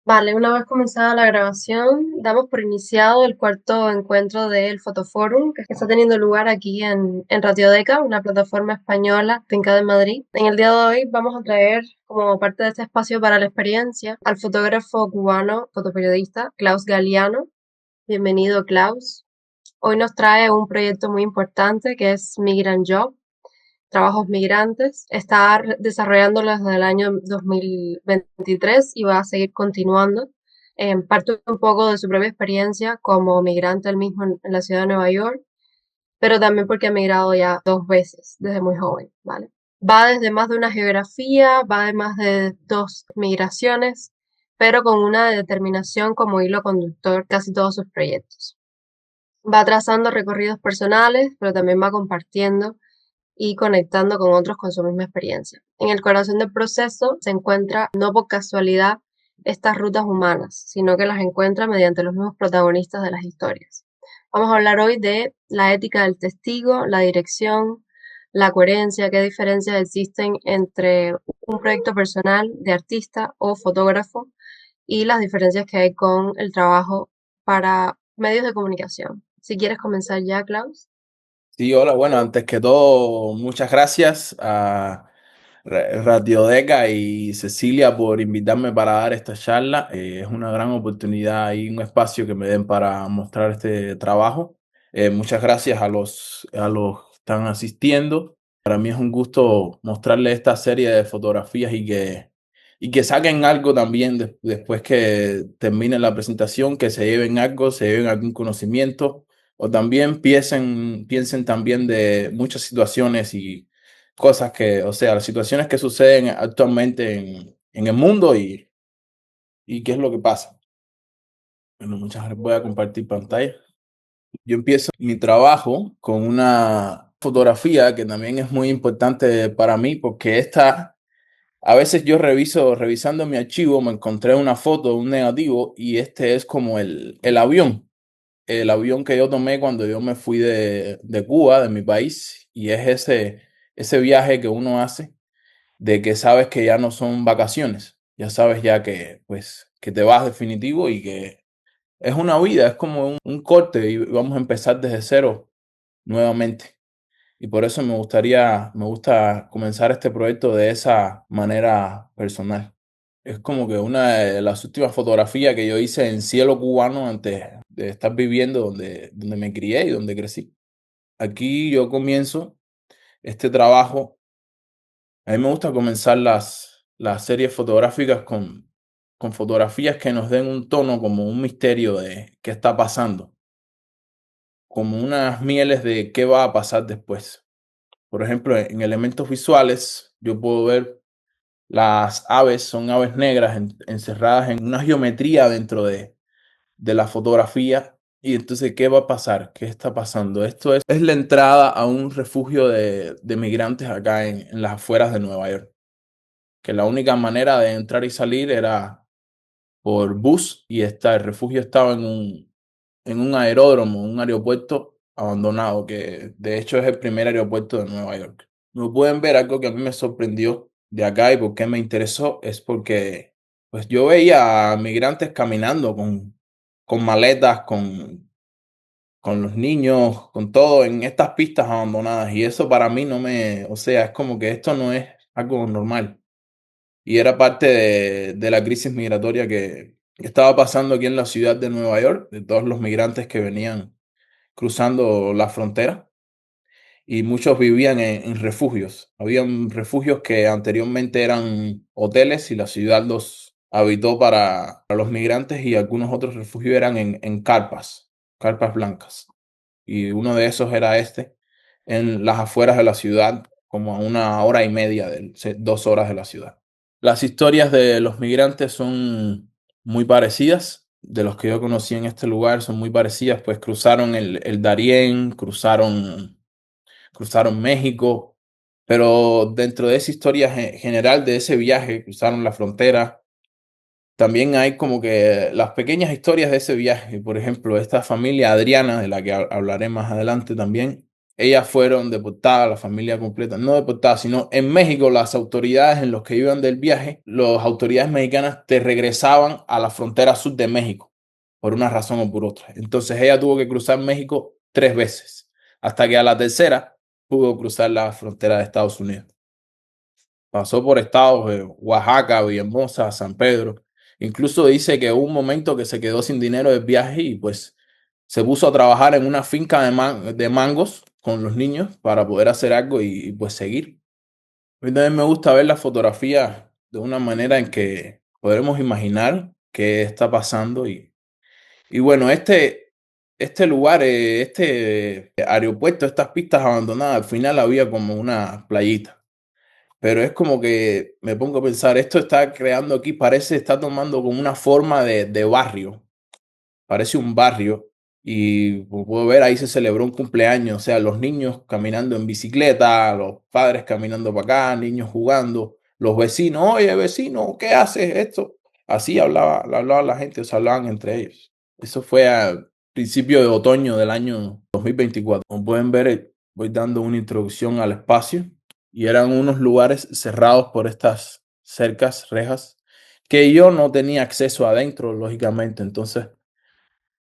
Vale, una vez comenzada la grabación, damos por iniciado el cuarto encuentro del Fotoforum, que está teniendo lugar aquí en Radiodeca, una plataforma española fincada en Madrid. En el día de hoy vamos a traer, como parte de este espacio para la experiencia, al fotógrafo cubano, fotoperiodista, Klaus Galiano. Bienvenido, Klaus. Hoy nos trae un proyecto muy importante que es Migrant Job, trabajos migrantes. Está desarrollándolo desde el año 2023 y va a seguir continuando. Parte un poco de su propia experiencia como migrante él mismo en la ciudad de Nueva York, pero también porque ha migrado ya 2 veces desde muy joven, ¿vale? Va desde más de una geografía, va de más de 2 migraciones, pero con una determinación como hilo conductor casi todos sus proyectos. Va trazando recorridos personales, pero también va compartiendo y conectando con otros con su misma experiencia. En el corazón del proceso se encuentra, no por casualidad, estas rutas humanas, sino que las encuentra mediante los mismos protagonistas de las historias. Vamos a hablar hoy de la ética del testigo, la dirección, la coherencia, qué diferencias existen entre un proyecto personal de artista o fotógrafo y las diferencias que hay con el trabajo para medios de comunicación. Si quieres comenzar ya, Klaus. Sí, hola, bueno, antes que todo, muchas gracias a Radiodeca y Cecilia por invitarme para dar esta charla. Es una gran oportunidad y un espacio que me den para mostrar este trabajo. Muchas gracias a los que están asistiendo. Para mí es un gusto mostrarles esta serie de fotografías y que saquen algo también después que termine la presentación, que se lleven algo, se lleven algún conocimiento o también piensen también de muchas situaciones y cosas que, o sea, las situaciones que suceden actualmente en el mundo y qué es lo que pasa. Bueno, muchas gracias. Voy a compartir pantalla. Yo empiezo mi trabajo con una fotografía que también es muy importante para mí porque a veces yo revisando mi archivo, me encontré una foto, un negativo, y este es como el avión que yo tomé cuando yo me fui de Cuba, de mi país, y es ese viaje que uno hace de que sabes que ya no son vacaciones, ya sabes ya que, pues, que te vas definitivo y que es una vida, es como un corte y vamos a empezar desde cero nuevamente. Y por eso me gusta comenzar este proyecto de esa manera personal. Es como que una de las últimas fotografías que yo hice en cielo cubano antes de estar viviendo donde me crié y donde crecí. Aquí yo comienzo este trabajo. A mí me gusta comenzar las series fotográficas con fotografías que nos den un tono como un misterio de qué está pasando, como unas mieles de qué va a pasar después. Por ejemplo, en elementos visuales, yo puedo ver las aves, son aves negras encerradas en una geometría dentro de la fotografía. Y entonces, ¿qué va a pasar? ¿Qué está pasando? Esto es la entrada a un refugio de migrantes acá en las afueras de Nueva York, que la única manera de entrar y salir era por bus y el refugio estaba en un aeródromo, un aeropuerto abandonado, que de hecho es el primer aeropuerto de Nueva York. No pueden ver algo que a mí me sorprendió de acá y por qué me interesó, es porque pues yo veía a migrantes caminando con maletas, con los niños, con todo en estas pistas abandonadas y eso para mí no me, o sea, es como que esto no es algo normal y era parte de la crisis migratoria que estaba pasando aquí en la ciudad de Nueva York, de todos los migrantes que venían cruzando la frontera y muchos vivían en refugios. Habían refugios que anteriormente eran hoteles y la ciudad los habitó para los migrantes y algunos otros refugios eran en carpas blancas. Y uno de esos era en las afueras de la ciudad, como a 1 hora y media, 2 horas de la ciudad. Las historias de los migrantes son muy parecidas, de los que yo conocí en este lugar son muy parecidas, pues cruzaron el Darién, cruzaron México, pero dentro de esa historia general de ese viaje, cruzaron la frontera, también hay como que las pequeñas historias de ese viaje. Por ejemplo, esta familia Adriana, de la que hablaré más adelante también, Ellas fueron deportadas, la familia completa, no deportadas, sino en México las autoridades en los que iban del viaje, las autoridades mexicanas te regresaban a la frontera sur de México por una razón o por otra. Entonces ella tuvo que cruzar México 3 veces, hasta que a la tercera pudo cruzar la frontera de Estados Unidos. Pasó por estados de Oaxaca, Villahermosa, San Pedro. Incluso dice que hubo un momento que se quedó sin dinero de viaje y pues se puso a trabajar en una finca de mangos con los niños para poder hacer algo y pues seguir. A mí también me gusta ver las fotografías de una manera en que podremos imaginar qué está pasando y bueno, este lugar, este aeropuerto, estas pistas abandonadas, al final había como una playita. Pero es como que me pongo a pensar, esto está creando aquí, parece, está tomando como una forma de barrio, parece un barrio. Y como puedo ver, ahí se celebró un cumpleaños, o sea, los niños caminando en bicicleta, los padres caminando para acá, niños jugando, los vecinos, oye vecino, ¿qué haces esto? Así hablaba la gente, o sea, hablaban entre ellos. Eso fue a principio de otoño del año 2024. Como pueden ver, voy dando una introducción al espacio y eran unos lugares cerrados por estas cercas, rejas, que yo no tenía acceso adentro, lógicamente. Entonces,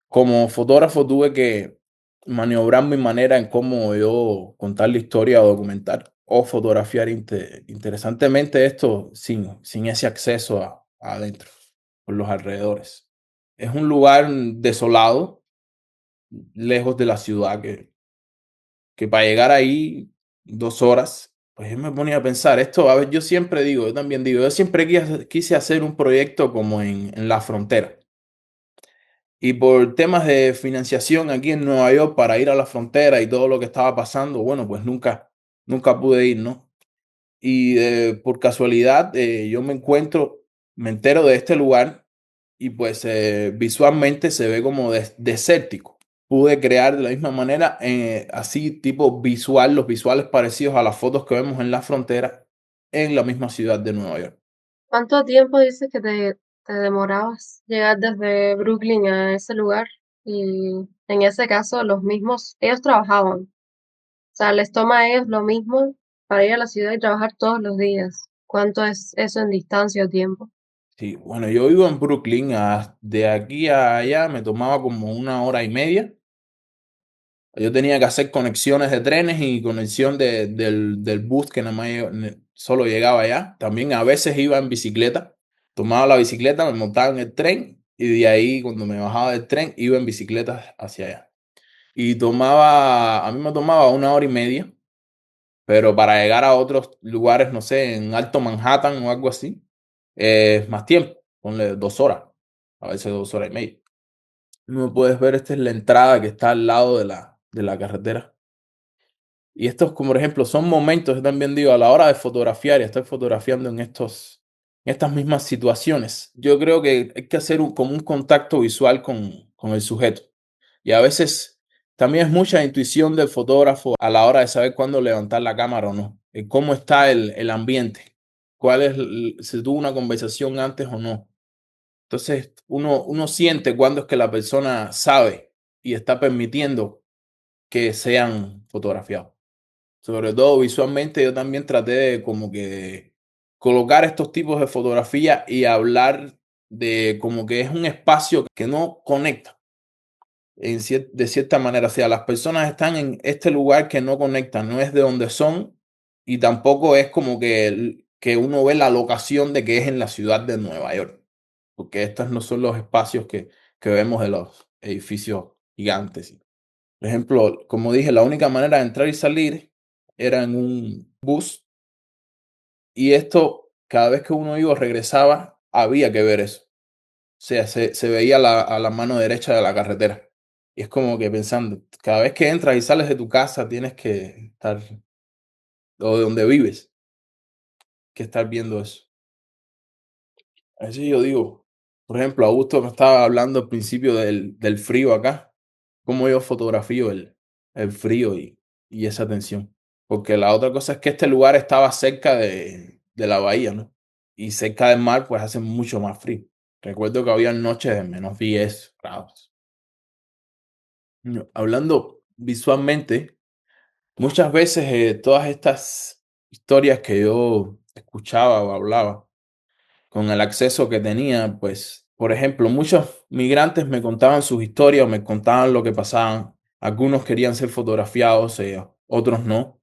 como fotógrafo tuve que maniobrar mi manera en cómo yo contar la historia o documentar o fotografiar interesantemente esto sin ese acceso adentro, por los alrededores. Es un lugar desolado, lejos de la ciudad, que para llegar ahí 2 horas, pues yo me ponía a pensar, esto, a ver, yo siempre digo, yo también digo, yo siempre quise hacer un proyecto como en la frontera. Y por temas de financiación aquí en Nueva York para ir a la frontera y todo lo que estaba pasando, bueno, pues nunca pude ir, ¿no? Y por casualidad yo me entero de este lugar y pues visualmente se ve como desértico. Pude crear de la misma manera, así tipo visual, los visuales parecidos a las fotos que vemos en la frontera en la misma ciudad de Nueva York. ¿Cuánto tiempo dices que te demorabas llegar desde Brooklyn a ese lugar? Y en ese caso, los mismos, ellos trabajaban. O sea, les toma a ellos lo mismo para ir a la ciudad y trabajar todos los días. ¿Cuánto es eso en distancia o tiempo? Sí, bueno, yo vivo en Brooklyn, de aquí a allá me tomaba como 1 hora y media. Yo tenía que hacer conexiones de trenes y conexión del bus que nada más solo llegaba allá. También a veces iba en bicicleta, tomaba la bicicleta, me montaba en el tren y de ahí cuando me bajaba del tren iba en bicicleta hacia allá. Y a mí me tomaba 1 hora y media, pero para llegar a otros lugares, no sé, en Alto Manhattan o algo así, más tiempo, ponle 2 horas, a veces 2 horas y media. Como puedes ver, esta es la entrada que está al lado de la carretera. Y estos, como por ejemplo, son momentos, yo también digo, a la hora de fotografiar y estoy fotografiando en estas mismas situaciones, yo creo que hay que hacer como un contacto visual con el sujeto. Y a veces también es mucha intuición del fotógrafo a la hora de saber cuándo levantar la cámara o no. Cómo está el ambiente, si tuvo una conversación antes o no. Entonces, uno siente cuándo es que la persona sabe y está permitiendo que sean fotografiados. Sobre todo visualmente, yo también traté de como que colocar estos tipos de fotografía y hablar de como que es un espacio que no conecta de cierta manera. O sea, las personas están en este lugar que no conecta, no es de donde son y tampoco es como que uno ve la locación de que es en la ciudad de Nueva York, porque estos no son los espacios que vemos de los edificios gigantes. Por ejemplo, como dije, la única manera de entrar y salir era en un bus y esto, cada vez que uno iba o regresaba, había que ver eso. O sea, se veía a la mano derecha de la carretera. Y es como que pensando, cada vez que entras y sales de tu casa, tienes que estar, o de donde vives, que estar viendo eso. Así yo digo, por ejemplo, Augusto me estaba hablando al principio del frío acá, cómo yo fotografío el frío y esa tensión. Porque la otra cosa es que este lugar estaba cerca de la bahía, ¿no? Y cerca del mar, pues hace mucho más frío. Recuerdo que había noches de -10 grados. No, hablando visualmente, Muchas veces todas estas historias que yo escuchaba o hablaba, con el acceso que tenía, pues, por ejemplo, muchos migrantes me contaban sus historias o me contaban lo que pasaban. Algunos querían ser fotografiados, otros no,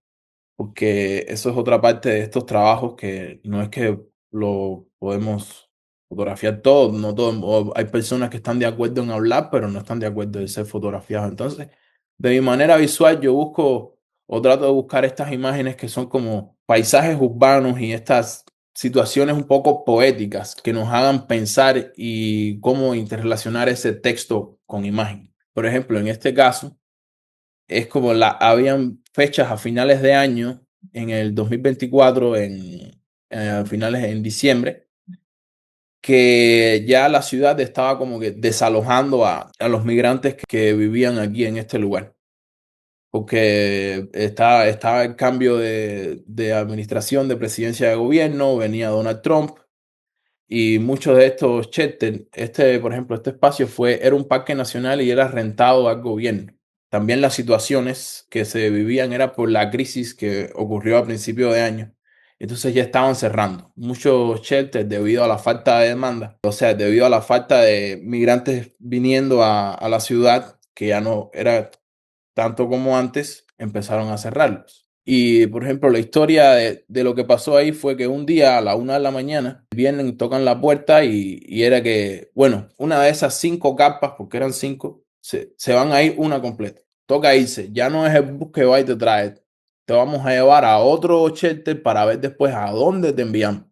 porque eso es otra parte de estos trabajos que no es que lo podemos fotografiar todo, no todo, o hay personas que están de acuerdo en hablar, pero no están de acuerdo en ser fotografiados. Entonces, de mi manera visual, yo busco o trato de buscar estas imágenes que son como paisajes urbanos y estas situaciones un poco poéticas que nos hagan pensar y cómo interrelacionar ese texto con imagen. Por ejemplo, en este caso, es como habían fechas a finales de año, en el 2024, a finales en diciembre, que ya la ciudad estaba como que desalojando a los migrantes que vivían aquí en este lugar, porque estaba el cambio de administración, de presidencia de gobierno, venía Donald Trump. Y muchos de estos shelters, por ejemplo, este espacio era un parque nacional y era rentado al gobierno. También las situaciones que se vivían era por la crisis que ocurrió a principio de año. Entonces ya estaban cerrando muchos shelters debido a la falta de demanda, o sea, debido a la falta de migrantes viniendo a la ciudad, que ya no era tanto como antes, empezaron a cerrarlos. Y, por ejemplo, la historia de lo que pasó ahí fue que un día a la 1 de la mañana vienen, tocan la puerta y era que, bueno, una de esas 5 carpas, porque eran 5, se van a ir una completa. Toca irse. Ya no es el bus que va y te trae. Te vamos a llevar a otro shelter para ver después a dónde te enviamos.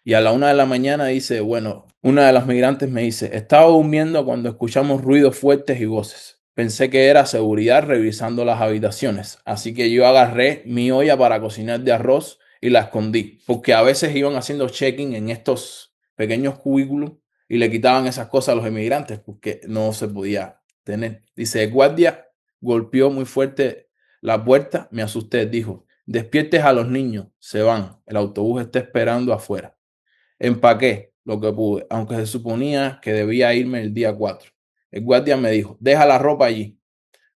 Y a la 1 de la mañana dice, bueno, una de las migrantes me dice, estaba durmiendo cuando escuchamos ruidos fuertes y voces. Pensé que era seguridad revisando las habitaciones, así que yo agarré mi olla para cocinar de arroz y la escondí, porque a veces iban haciendo check-in en estos pequeños cubículos y le quitaban esas cosas a los inmigrantes porque no se podía tener. Dice, el guardia golpeó muy fuerte la puerta, me asusté, dijo, despiertes a los niños, se van, el autobús está esperando afuera. Empaqué lo que pude, aunque se suponía que debía irme el día 4. El guardia me dijo, deja la ropa allí.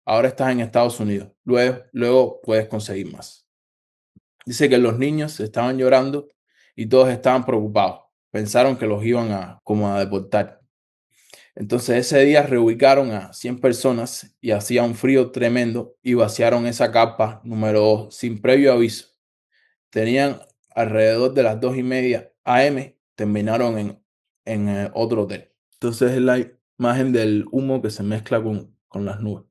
Ahora estás en Estados Unidos. Luego puedes conseguir más. Dice que los niños estaban llorando y todos estaban preocupados. Pensaron que los iban como a deportar. Entonces ese día reubicaron a 100 personas y hacía un frío tremendo y vaciaron esa capa número 2 sin previo aviso. Tenían alrededor de las 2:30 a.m., terminaron en otro hotel. Entonces es la imagen del humo que se mezcla con las nubes,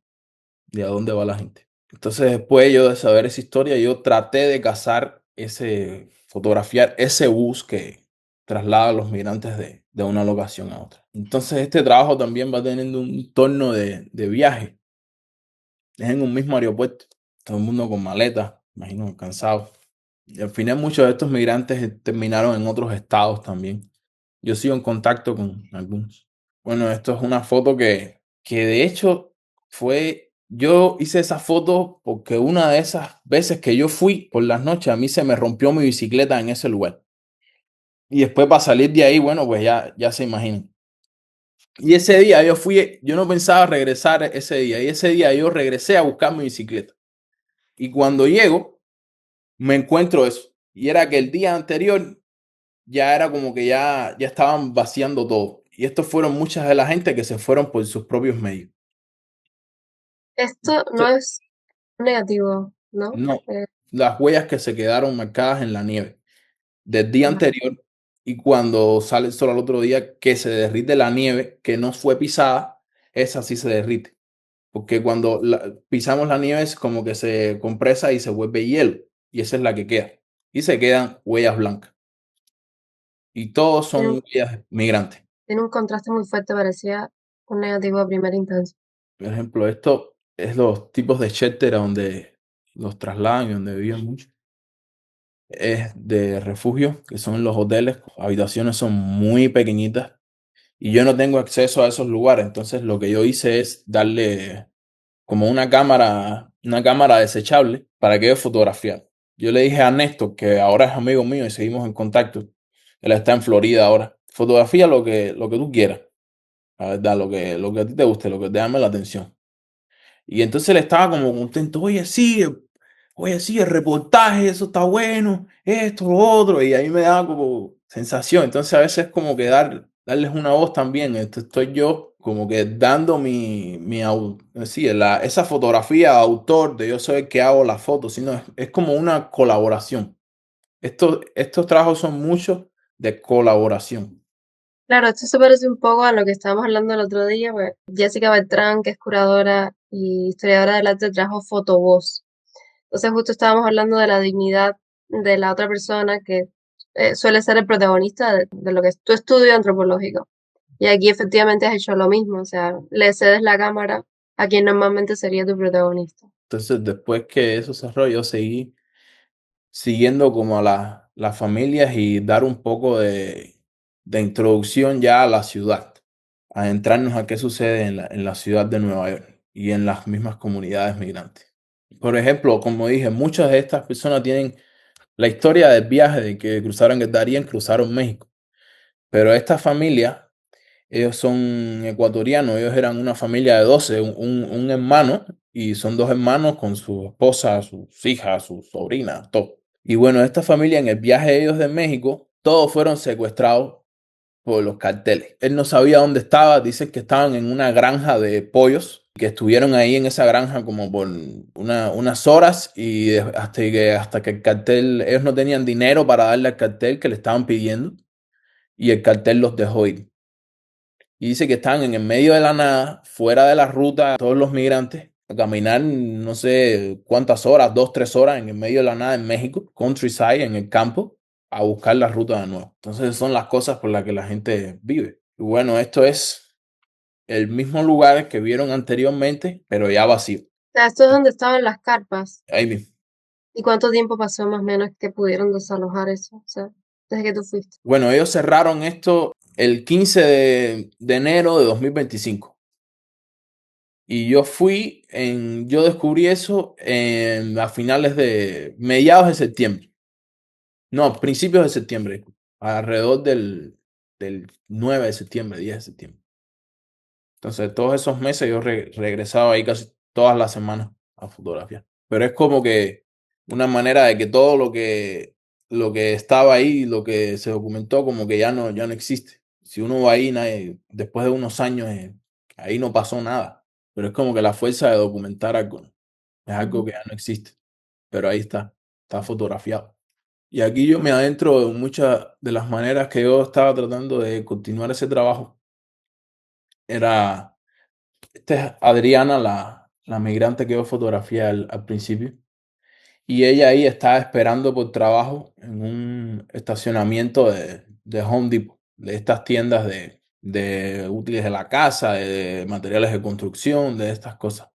de a dónde va la gente. Entonces después yo de saber esa historia, yo traté de fotografiar ese bus que traslada a los migrantes de una locación a otra. Entonces este trabajo también va teniendo un torno de viaje. Es en un mismo aeropuerto, todo el mundo con maletas, imagino, cansado. Y al final muchos de estos migrantes terminaron en otros estados también. Yo sigo en contacto con algunos. Bueno, esto es una foto que de hecho yo hice esa foto porque una de esas veces que yo fui por las noches, a mí se me rompió mi bicicleta en ese lugar. Y después para salir de ahí, bueno, pues ya se imaginan. Y ese día yo no pensaba regresar ese día. Y ese día yo regresé a buscar mi bicicleta. Y cuando llego, me encuentro eso. Y era que el día anterior ya era como que ya estaban vaciando todo. Y estos fueron muchas de la gente que se fueron por sus propios medios. Esto no es negativo, ¿no? No, las huellas que se quedaron marcadas en la nieve del día Vale. anterior y cuando sale el sol al otro día que se derrite la nieve que no fue pisada, esa sí se derrite. Porque cuando pisamos la nieve es como que se compresa y se vuelve hielo. Y esa es la que queda. Y se quedan huellas blancas. Y todos Tiene son un, huellas migrantes. tiene un contraste muy fuerte, parecía un negativo a primera instancia. Por ejemplo, esto es los tipos de shelter a donde los trasladan y donde viven mucho. Es de refugio, que son los hoteles. Habitaciones son muy pequeñitas y yo no tengo acceso a esos lugares. Entonces lo que yo hice es darle como una cámara desechable para que ellos fotografíen. Yo le dije a Néstor, que ahora es amigo mío y seguimos en contacto. Él está en Florida ahora. Fotografía lo que tú quieras. La verdad, lo que a ti te guste, lo que te llame la atención. Y entonces él estaba como contento, oye, sí, oye, sí, el reportaje, eso está bueno, esto, lo otro, y ahí me da como sensación. Entonces a veces como que darles una voz también. Estoy yo como que dando sí, esa fotografía de autor, de yo soy el que hago la foto, sino es como una colaboración. Estos trabajos son muchos de colaboración. Claro, esto se parece un poco a lo que estábamos hablando el otro día, pues Jessica Beltrán, que es curadora y historiadora del arte, trajo fotovoz. Entonces justo estábamos hablando de la dignidad de la otra persona que suele ser el protagonista de lo que es tu estudio antropológico. Y aquí efectivamente has hecho lo mismo, o sea, le cedes la cámara a quien normalmente sería tu protagonista. Entonces después que eso cerró, yo seguí siguiendo como a las familias y dar un poco de introducción ya a la ciudad, a entrarnos a qué sucede en la ciudad de Nueva York y en las mismas comunidades migrantes. Por ejemplo, como dije, muchas de estas personas tienen la historia del viaje de que cruzaron el Darién, cruzaron México, pero esta familia, ellos son ecuatorianos, ellos eran una familia de 12, un hermano, y son dos hermanos con su esposa, sus hijas, sus sobrinas, todo. Y bueno, esta familia en el viaje de ellos de México, todos fueron secuestrados por los carteles. Él no sabía dónde estaba, dicen que estaban en una granja de pollos, que estuvieron ahí en esa granja como por unas horas y hasta que el cartel, ellos no tenían dinero para darle al cartel que le estaban pidiendo y el cartel los dejó ir. Y dice que están en el medio de la nada, fuera de la ruta, todos los migrantes, a caminar no sé cuántas horas, 2, 3 horas en el medio de la nada en México, countryside, en el campo, a buscar la ruta de nuevo. Entonces son las cosas por las que la gente vive. Y bueno, esto es el mismo lugar que vieron anteriormente, pero ya vacío. O sea, esto es donde estaban las carpas. Ahí mismo. ¿Y cuánto tiempo pasó más o menos que pudieron desalojar eso? O sea, desde que tú fuiste. Bueno, ellos cerraron esto el 15 de enero de 2025. Y yo descubrí eso a finales de mediados de septiembre. No, principios de septiembre. Alrededor del 9 de septiembre, 10 de septiembre. Entonces, todos esos meses yo regresaba ahí casi todas las semanas a fotografiar. Pero es como que una manera de que todo lo que estaba ahí, lo que se documentó, como que ya no existe. Si uno va ahí, después de unos años, ahí no pasó nada. Pero es como que la fuerza de documentar algo, ¿no? Es algo que ya no existe. Pero ahí está fotografiado. Y aquí yo me adentro en muchas de las maneras que yo estaba tratando de continuar ese trabajo. Esta es Adriana, la migrante que yo fotografié al principio. Y ella ahí estaba esperando por trabajo en un estacionamiento de Home Depot, de estas tiendas de útiles de la casa, de materiales de construcción, de estas cosas.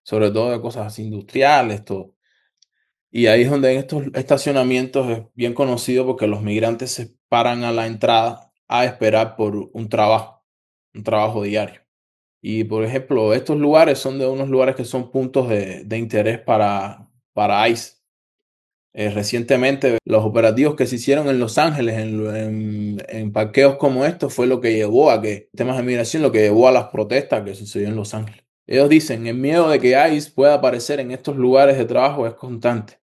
Sobre todo de cosas así industriales, todo. Y ahí es donde en estos estacionamientos es bien conocido porque los migrantes se paran a la entrada a esperar por un trabajo diario. Y por ejemplo, estos lugares son de unos lugares que son puntos de interés para ICE. Recientemente, los operativos que se hicieron en Los Ángeles, en parqueos como estos, fue lo que llevó a que, temas de migración, lo que llevó a las protestas que sucedió en Los Ángeles. Ellos dicen, el miedo de que ICE pueda aparecer en estos lugares de trabajo es constante,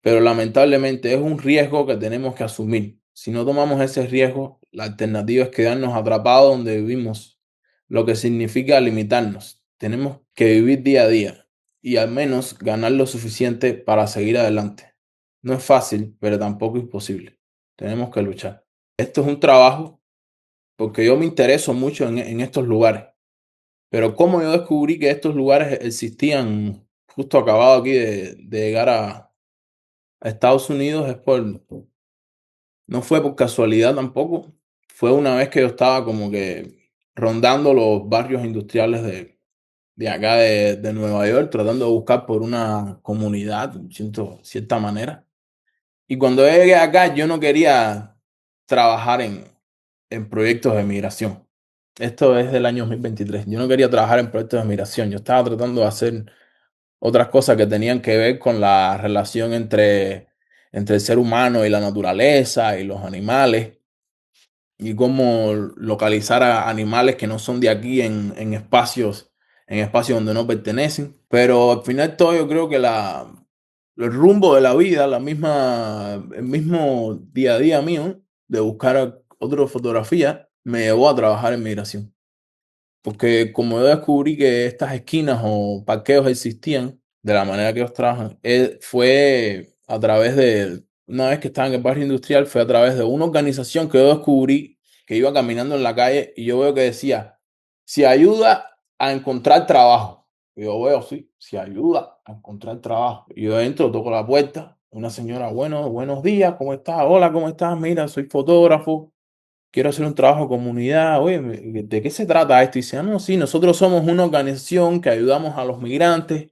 pero lamentablemente es un riesgo que tenemos que asumir. Si no tomamos ese riesgo, la alternativa es quedarnos atrapados donde vivimos, lo que significa limitarnos. Tenemos que vivir día a día y al menos ganar lo suficiente para seguir adelante. No es fácil, pero tampoco imposible. Tenemos que luchar. Esto es un trabajo porque yo me intereso mucho en estos lugares, pero como yo descubrí que estos lugares existían justo acabado aquí de llegar a Estados Unidos no fue por casualidad tampoco. Fue una vez que yo estaba como que rondando los barrios industriales de acá de Nueva York, tratando de buscar por una comunidad, cierta manera. Y cuando llegué acá, yo no quería trabajar en proyectos de migración. Esto es del año 2023. Yo no quería trabajar en proyectos de migración. Yo estaba tratando de hacer otras cosas que tenían que ver con la relación entre el ser humano y la naturaleza y los animales y cómo localizar a animales que no son de aquí en espacios donde no pertenecen. Pero al final todo yo creo que el rumbo de la vida, el mismo día a día mío de buscar otra fotografía me llevó a trabajar en migración. Porque como yo descubrí que estas esquinas o parqueos existían de la manera que ellos trabajan, fue a través de, una vez que estaba en el barrio industrial, fue a través de una organización que yo descubrí que iba caminando en la calle y yo veo que decía, si ayuda a encontrar trabajo. Y yo veo, sí, si ayuda a encontrar trabajo. Y yo entro, toco la puerta, una señora, bueno, buenos días, ¿cómo estás? Hola, ¿cómo estás? Mira, soy fotógrafo, quiero hacer un trabajo de comunidad, oye, ¿de qué se trata esto? Y dice, no, sí, nosotros somos una organización que ayudamos a los migrantes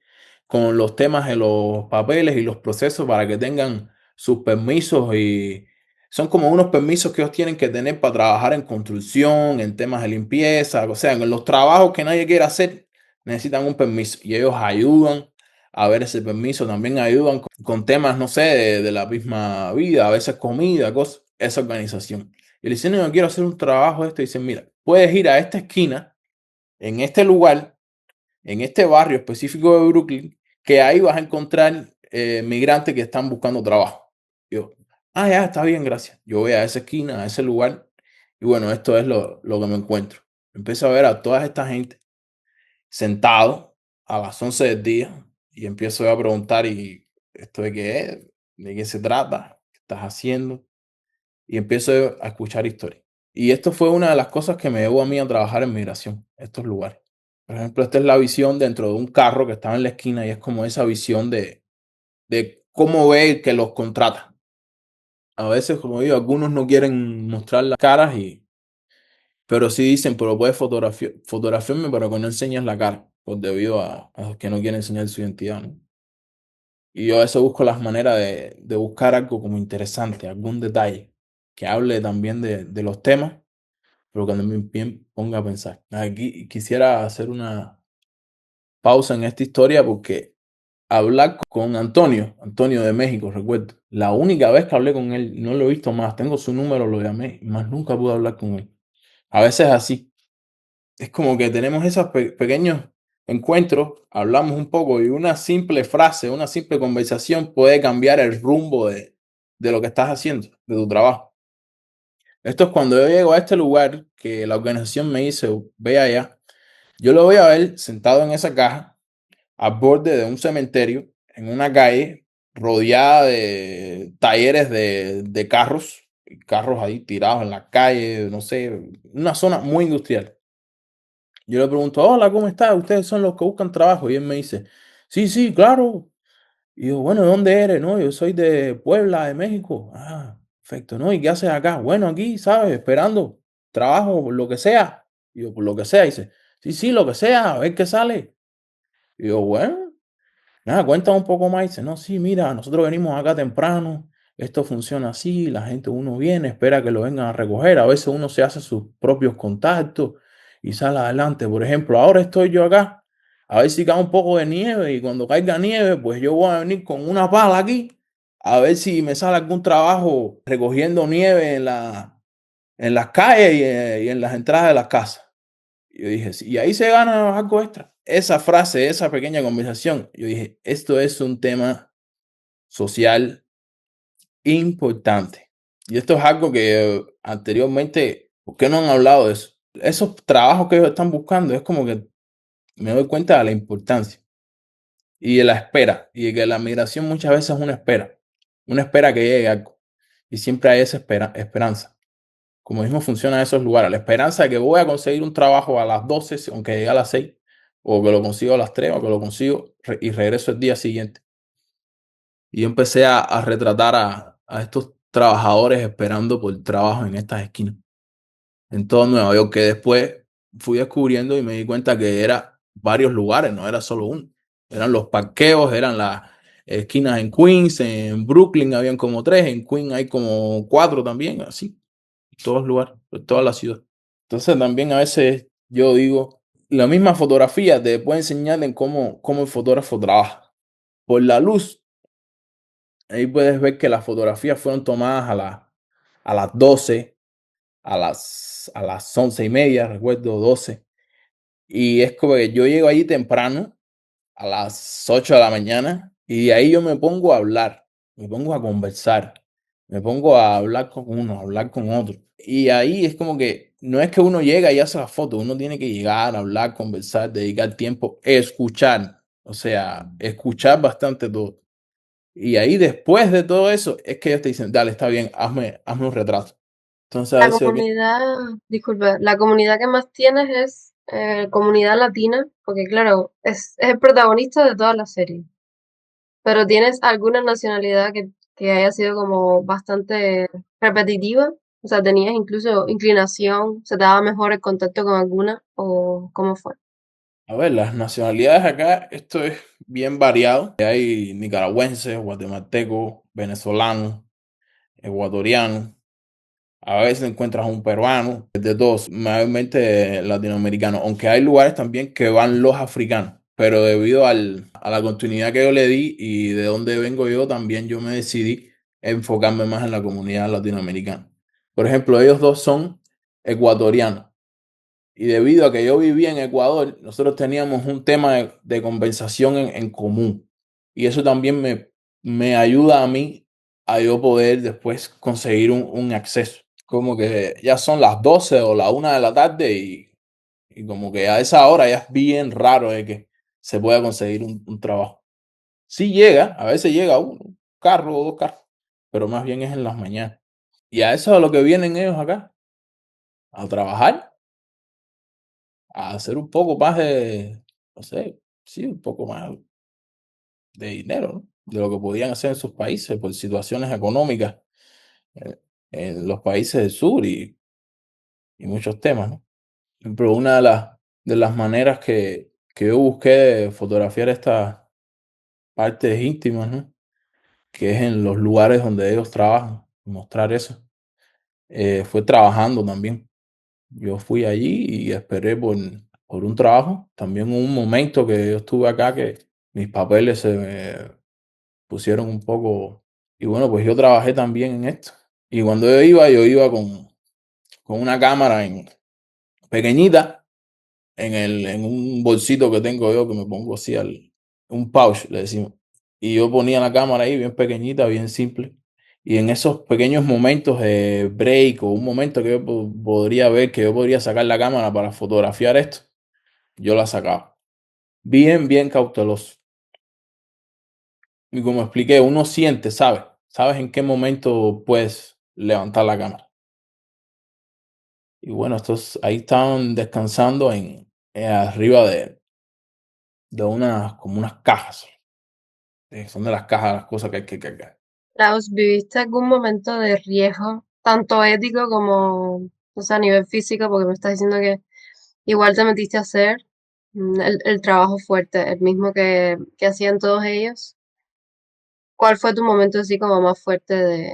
con los temas de los papeles y los procesos para que tengan sus permisos y son como unos permisos que ellos tienen que tener para trabajar en construcción, en temas de limpieza, o sea, en los trabajos que nadie quiere hacer, necesitan un permiso y ellos ayudan a ver ese permiso, también ayudan con temas, no sé, de la misma vida, a veces comida, cosas, esa organización. Y le dicen, no, yo quiero hacer un trabajo de esto. Y dicen, mira, puedes ir a esta esquina, en este lugar, en este barrio específico de Brooklyn, que ahí vas a encontrar migrantes que están buscando trabajo. Yo, ya, está bien, gracias. Yo voy a esa esquina, a ese lugar. Y bueno, esto es lo que me encuentro. Empiezo a ver a toda esta gente sentado a las 11 del día y empiezo a preguntar, ¿y esto de qué es? ¿De qué se trata? ¿Qué estás haciendo? Y empiezo a escuchar historias. Y esto fue una de las cosas que me llevó a mí a trabajar en migración, estos lugares. Por ejemplo, esta es la visión dentro de un carro que estaba en la esquina y es como esa visión de cómo ve que los contrata. A veces, como digo, algunos no quieren mostrar las caras, pero sí dicen, pero puedes fotografiarme, pero que no enseñes la cara, pues debido a que no quieren enseñar su identidad, ¿no? Y yo a veces busco las maneras de buscar algo como interesante, algún detalle que hable también de los temas, pero cuando me ponga a pensar. Aquí quisiera hacer una pausa en esta historia porque hablar con Antonio, Antonio de México, recuerdo, la única vez que hablé con él, no lo he visto más, tengo su número, lo llamé, más nunca pude hablar con él. A veces así, es como que tenemos esos pequeños encuentros, hablamos un poco y una simple frase, una simple conversación puede cambiar el rumbo de lo que estás haciendo, de tu trabajo. Esto es cuando yo llego a este lugar que la organización me dice, ve allá. Yo lo voy a ver sentado en esa caja, al borde de un cementerio, en una calle rodeada de talleres de carros, carros ahí tirados en la calle, no sé, una zona muy industrial. Yo le pregunto, hola, ¿cómo está? ¿Ustedes son los que buscan trabajo? Y él me dice, sí, sí, claro. Y yo, bueno, ¿de dónde eres? No, yo soy de Puebla, de México. Ah, perfecto, ¿no? ¿Y qué haces acá? Bueno, aquí, ¿sabes? Esperando trabajo, por lo que sea. Y yo, por lo que sea. Y dice, sí, sí, lo que sea, a ver qué sale. Y yo, bueno, nada, cuéntame un poco más. Y dice, no, sí, mira, nosotros venimos acá temprano. Esto funciona así, la gente, uno viene, espera que lo vengan a recoger. A veces uno se hace sus propios contactos y sale adelante. Por ejemplo, ahora estoy yo acá. A ver si cae un poco de nieve y cuando caiga nieve, pues yo voy a venir con una pala aquí a ver si me sale algún trabajo recogiendo nieve en las calles y en las entradas de las casas. Y yo dije, sí, y ahí se gana algo extra. Esa frase, esa pequeña conversación, yo dije, esto es un tema social importante. Y esto es algo que anteriormente, ¿por qué no han hablado de eso? Esos trabajos que ellos están buscando, es como que me doy cuenta de la importancia y de la espera, y de que la migración muchas veces es una espera que llegue algo. Y siempre hay esa esperanza. Como mismo funciona en esos lugares, la esperanza de que voy a conseguir un trabajo a las 12, aunque llegue a las 6, o que lo consigo a las 3, o que lo consigo y regreso el día siguiente. Y yo empecé a retratar a estos trabajadores esperando por trabajo en estas esquinas, en todo Nueva York, que después fui descubriendo y me di cuenta que era varios lugares, no era solo uno. Eran los parqueos, eran las esquinas en Queens, en Brooklyn habían como 3, en Queens hay como 4 también, así, en todos lugares, en toda la ciudad. Entonces también a veces yo digo, la misma fotografía te puede enseñar en cómo el fotógrafo trabaja. Por la luz, ahí puedes ver que las fotografías fueron tomadas a las 12, a las 11:30, recuerdo 12. Y es como que yo llego allí temprano, a las 8 de la mañana, Y ahí yo me pongo a hablar, me pongo a conversar, me pongo a hablar con uno, a hablar con otro. Y ahí es como que no es que uno llega y hace la foto, uno tiene que llegar, hablar, conversar, dedicar tiempo, escuchar, o sea, escuchar bastante todo. Y ahí después de todo eso es que ellos te dicen, dale, está bien, hazme un retrato. Entonces a La veces, ok, comunidad, disculpe, la comunidad que más tienes es comunidad latina, porque claro, es el protagonista de toda la serie. Pero ¿tienes alguna nacionalidad que haya sido como bastante repetitiva? O sea, ¿tenías incluso inclinación? ¿Se te daba mejor el contacto con alguna? ¿O cómo fue? a ver, las nacionalidades acá, esto es bien variado. Hay nicaragüenses, guatemaltecos, venezolanos, ecuatorianos. A veces encuentras un peruano, de todos, mayormente latinoamericanos, aunque hay lugares también que van los africanos, pero debido a la continuidad que yo le di y de dónde vengo yo, también yo me decidí enfocarme más en la comunidad latinoamericana. Por ejemplo, ellos dos son ecuatorianos y debido a que yo vivía en Ecuador, nosotros teníamos un tema de conversación en común y eso también me ayuda a mí a yo poder después conseguir un acceso. Como que ya son las 12 o la 1 de la tarde y como que a esa hora ya es bien raro de que se pueda conseguir un trabajo. Sí llega, a veces llega un carro o dos carros, pero más bien es en las mañanas. Y a eso es a lo que vienen ellos acá, a trabajar, a hacer un poco más de, no sé, sí, un poco más de dinero, ¿no? De lo que podían hacer en sus países por situaciones económicas eh, en los países del sur y muchos temas, ¿no? Pero una de las maneras que yo busqué de fotografiar estas partes íntimas, ¿no? Que es en los lugares donde ellos trabajan, mostrar eso, fue trabajando también. Yo fui allí y esperé por un trabajo. También hubo un momento que yo estuve acá que mis papeles se me pusieron un poco. Y bueno, pues yo trabajé también en esto. Y cuando yo iba con una cámara pequeñita en un bolsito que tengo yo que me pongo así un pouch, le decimos. Y yo ponía la cámara ahí bien pequeñita, bien simple. Y en esos pequeños momentos de break o un momento que yo podría ver que yo podría sacar la cámara para fotografiar esto, yo la sacaba. Bien, bien cauteloso. Y como expliqué, uno siente, sabe, sabes en qué momento puedes levantar la cámara. Y bueno, estos ahí estaban descansando arriba de unas, como unas cajas. Son de las cajas, las cosas que hay que cargar. Klaus, ¿viviste algún momento de riesgo, tanto ético como, o sea, a nivel físico, porque me estás diciendo que igual te metiste a hacer el trabajo fuerte, el mismo que hacían todos ellos? ¿Cuál fue tu momento así como más fuerte de,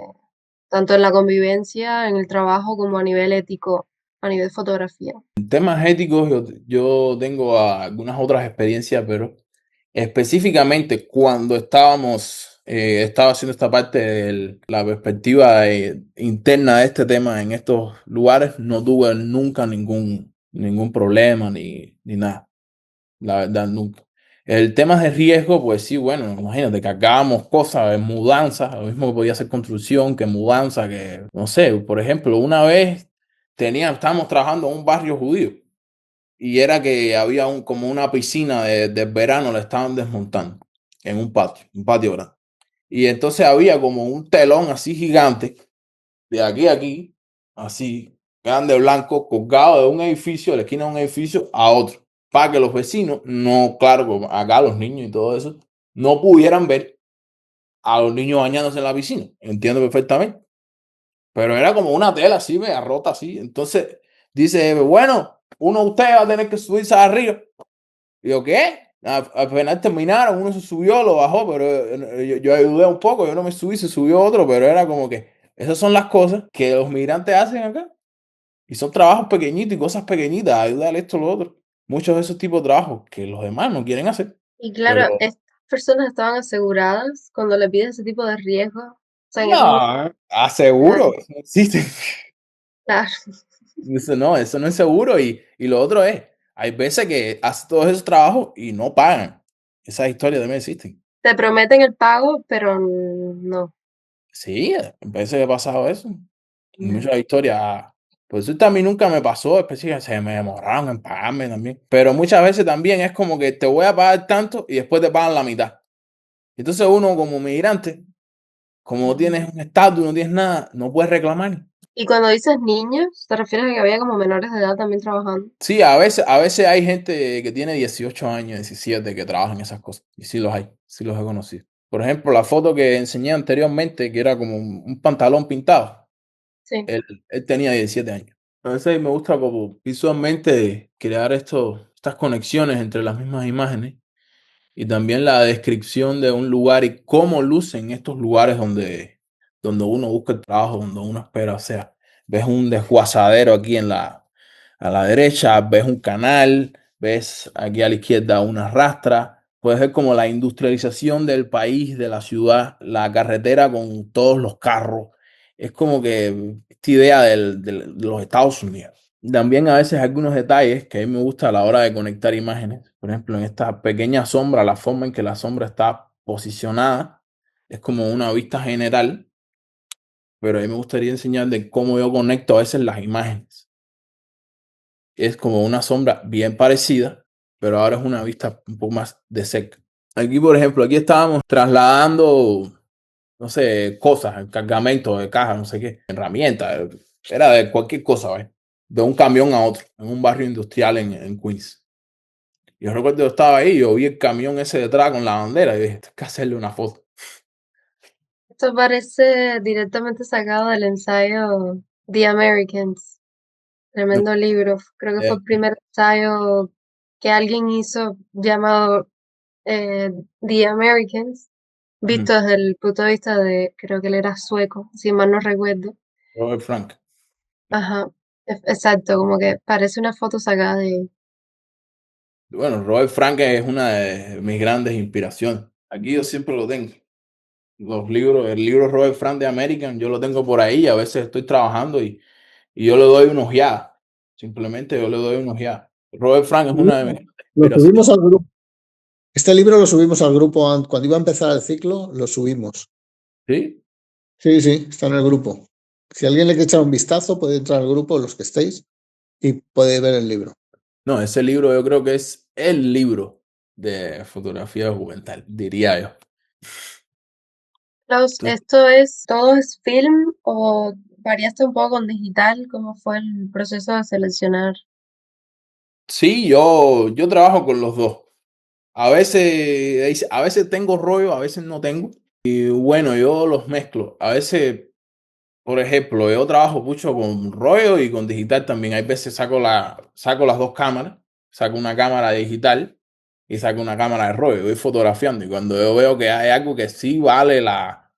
tanto en la convivencia, en el trabajo, como a nivel ético, a nivel fotografía? En temas éticos, yo tengo algunas otras experiencias, pero específicamente cuando estaba haciendo esta parte de la perspectiva interna de este tema en estos lugares, no tuve nunca ningún problema ni nada. La verdad, nunca. El tema de riesgo, pues sí, bueno, imagínate, cargábamos cosas de mudanza, lo mismo que podía ser construcción, que mudanza, que, no sé, por ejemplo, una vez estábamos trabajando en un barrio judío y era que había como una piscina de verano, la estaban desmontando en un patio grande. Y entonces había como un telón así gigante, de aquí a aquí, así, grande, blanco, colgado de un edificio, de la esquina de un edificio a otro, para que los vecinos, no, claro, como acá los niños y todo eso, no pudieran ver a los niños bañándose en la piscina. Entiendo perfectamente. Pero era como una tela así, me rota así. Entonces dice, bueno, uno de ustedes va a tener que subirse arriba. Y yo, ¿qué? Al final terminaron, uno se subió, lo bajó, pero yo ayudé un poco, yo no me subí, se subió otro, pero era como que esas son las cosas que los migrantes hacen acá. Y son trabajos pequeñitos y cosas pequeñitas, ayudar esto, lo otro. Muchos de esos tipos de trabajos que los demás no quieren hacer. Y Pero claro, estas personas estaban aseguradas cuando le pides ese tipo de riesgo. O sea, en ese momento, no, aseguro, claro, eso no existe. claro. Eso no es seguro. Y lo otro es, hay veces que haces todos esos trabajos y no pagan. Esas historias también existen. Te prometen el pago, pero no. Sí, a veces he pasado eso. Ya. Muchas historias. Pues eso también nunca me pasó, especialmente se me demoraron en pagarme también. Pero muchas veces también es como que te voy a pagar tanto y después te pagan la mitad. Entonces uno como migrante, como no Ujú. tienes un estatus, no tienes nada, no puedes reclamar. Y cuando dices niños, ¿te refieres a que había como menores de edad también trabajando? Sí, a veces hay gente que tiene 18 años, 17 que trabajan en esas cosas. Y sí los hay, sí los he conocido. Por ejemplo, la foto que enseñé anteriormente, que era como un pantalón pintado, Sí. él tenía 17 años. A veces me gusta como visualmente crear estas conexiones entre las mismas imágenes y también la descripción de un lugar y cómo lucen estos lugares donde uno busca el trabajo, donde uno espera. O sea, ves un desguazadero aquí a la derecha, ves un canal, ves aquí a la izquierda una rastra. Puedes ver como la industrialización del país, de la ciudad, la carretera con todos los carros. Es como que esta idea de los Estados Unidos. También a veces algunos detalles que a mí me gusta a la hora de conectar imágenes. Por ejemplo, en esta pequeña sombra, la forma en que la sombra está posicionada es como una vista general, pero a mí me gustaría enseñar de cómo yo conecto a veces las imágenes. Es como una sombra bien parecida, pero ahora es una vista un poco más de cerca. Aquí, por ejemplo, aquí estábamos trasladando, no sé, cosas, cargamento de caja, no sé qué, herramientas, era de cualquier cosa, ¿ves? De un camión a otro, en un barrio industrial en Queens. Yo recuerdo que yo estaba ahí, yo vi el camión ese detrás con la bandera y dije, "Tengo que hacerle una foto". Esto parece directamente sacado del ensayo The Americans, No, tremendo libro. Creo que fue eh, el primer ensayo que alguien hizo llamado The Americans, mm, visto desde el punto de vista de, creo que él era sueco, si mal no recuerdo. Robert Frank. Ajá, exacto, como que parece una foto sacada de... Bueno, Robert Frank es una de mis grandes inspiraciones. Aquí yo siempre lo tengo. Los libros, el libro Robert Frank de American, yo lo tengo por ahí. A veces estoy trabajando y yo le doy una ojeada. Simplemente yo le doy una ojeada. Robert Frank es una de mis grandes Lo inspiraciones. subimos al grupo. Este libro lo subimos al grupo cuando iba a empezar el ciclo, lo subimos. ¿Sí? Sí, sí, está en el grupo. Si alguien le quiere echar un vistazo, puede entrar al grupo, los que estéis, y puede ver el libro. No, ese libro yo creo que es el libro de fotografía documental, diría yo. Klaus, Entonces, ¿esto es, todo es film o variaste un poco con digital? ¿Cómo fue el proceso de seleccionar? sí, yo trabajo con los dos. A veces tengo rollo, a veces no tengo. Y bueno, yo los mezclo. A veces, por ejemplo, yo trabajo mucho con rollo y con digital también. Hay veces saco las dos cámaras, saco una cámara digital y saco una cámara de rollo. Voy fotografiando y cuando yo veo que hay algo que sí vale la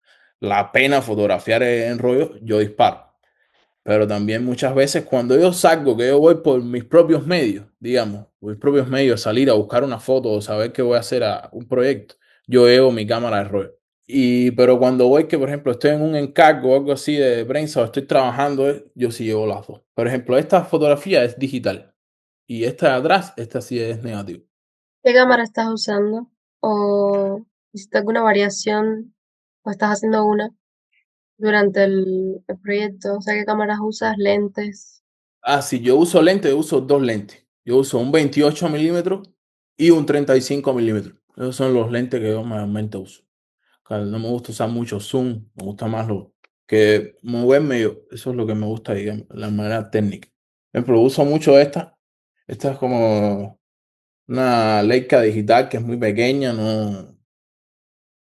pena fotografiar en rollo, yo disparo. Pero también muchas veces cuando yo salgo, que yo voy por mis propios medios, digamos, por mis propios medios, salir a buscar una foto o saber que voy a hacer un proyecto, yo llevo mi cámara de rollo. Pero cuando voy, que por ejemplo estoy en un encargo o algo así de prensa o estoy trabajando, yo sí llevo las dos. Por ejemplo, esta fotografía es digital y esta de atrás, esta sí es negativa. ¿Qué cámara estás usando? ¿O hiciste alguna variación? ¿O estás haciendo una durante el proyecto? O sea, ¿qué cámaras usas? ¿Lentes? Ah, si yo uso lentes, yo uso dos lentes. Yo uso un 28 milímetros y un 35 milímetros. Esos son los lentes que yo mayormente uso. Claro, no me gusta usar mucho zoom, me gusta más lo que moverme yo. Eso es lo que me gusta, digamos, la manera técnica. Por ejemplo, uso mucho esta. Esta es como una Leica digital que es muy pequeña, no,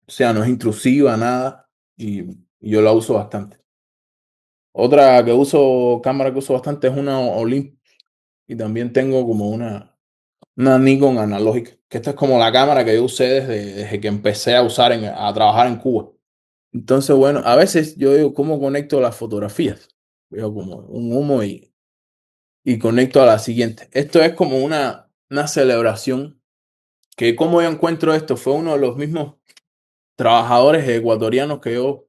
o sea, no es intrusiva, nada. Y yo la uso bastante. Otra cámara que uso bastante es una Olympus. Y también tengo como una Nikon analógica, que esta es como la cámara que yo usé desde que empecé a usar a trabajar en Cuba. Entonces, bueno, a veces yo digo, ¿cómo conecto las fotografías? Veo como un humo y conecto a la siguiente. Esto es como una celebración, que como yo encuentro esto, fue uno de los mismos trabajadores ecuatorianos que yo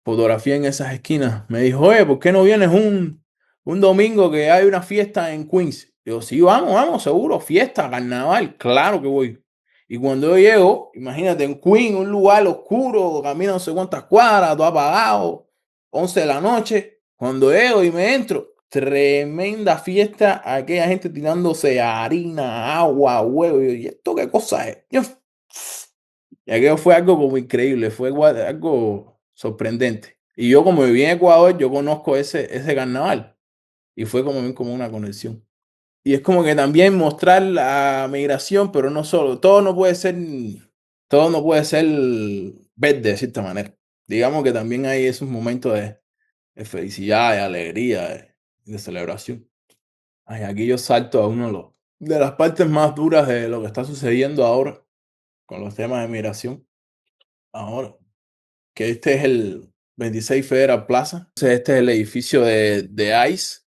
fotografié en esas esquinas. Me dijo, oye, ¿por qué no vienes un domingo que hay una fiesta en Queens? Yo, sí, vamos, vamos, seguro, fiesta, carnaval, claro que voy. Y cuando yo llego, imagínate, en Queen, un lugar oscuro, camino no sé cuántas cuadras, todo apagado, 11 de la noche. Cuando llego y me entro, tremenda fiesta, aquella gente tirándose harina, agua, huevo. Y esto qué cosa es. Y aquello fue algo como increíble, fue algo sorprendente. Y yo como viví en Ecuador, yo conozco ese carnaval. Y fue como una conexión. Y es como que también mostrar la migración, pero no solo, todo no puede ser verde de cierta manera. Digamos que también hay esos momentos de felicidad, de alegría, de celebración. Ay, aquí yo salto a de las partes más duras de lo que está sucediendo ahora con los temas de migración. Ahora, que este es el 26 Federal Plaza. Entonces, este es el edificio de ICE,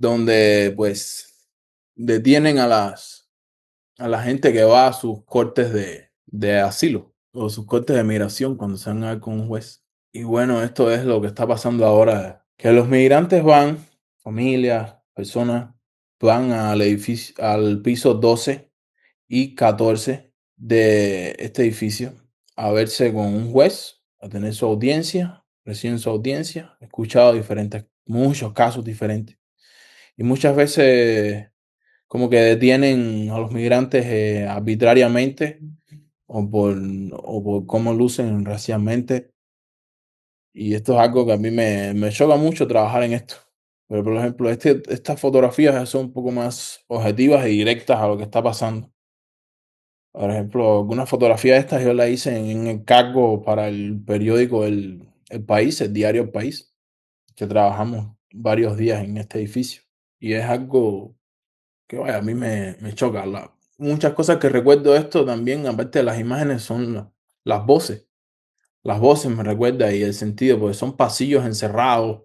donde pues detienen a la gente que va a sus cortes de asilo o sus cortes de migración cuando se van a ver con un juez. Y bueno, esto es lo que está pasando ahora, que los migrantes van, familias, personas, van al edificio, al piso 12 y 14 de este edificio a verse con un juez, a tener su audiencia, reciben su audiencia, he escuchado muchos casos diferentes. Y muchas veces como que detienen a los migrantes arbitrariamente o por cómo lucen racialmente. Y esto es algo que a mí me choca mucho trabajar en esto. Pero, por ejemplo, estas fotografías ya son un poco más objetivas y directas a lo que está pasando. Por ejemplo, algunas fotografías de estas yo las hice en encargo para el periódico El País, el diario El País, que trabajamos varios días en este edificio. Y es algo que vaya, a mí me choca. Muchas cosas que recuerdo de esto también, aparte de las imágenes, son las voces. Las voces me recuerda y el sentido, porque son pasillos encerrados.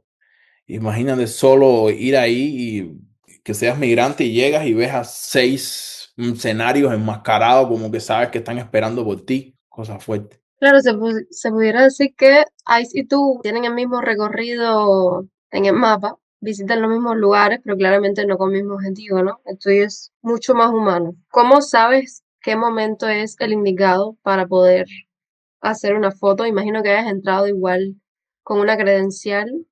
Imagínate solo ir ahí y que seas migrante y llegas y ves a 6 escenarios enmascarados como que sabes que están esperando por ti. Cosa fuerte. Claro, se pudiera decir que Ice y tú tienen el mismo recorrido en el mapa, visitan los mismos lugares, pero claramente no con el mismo objetivo, ¿no? El tuyo es mucho más humano. ¿Cómo sabes qué momento es el indicado para poder hacer una foto? Imagino que hayas entrado igual con una credencial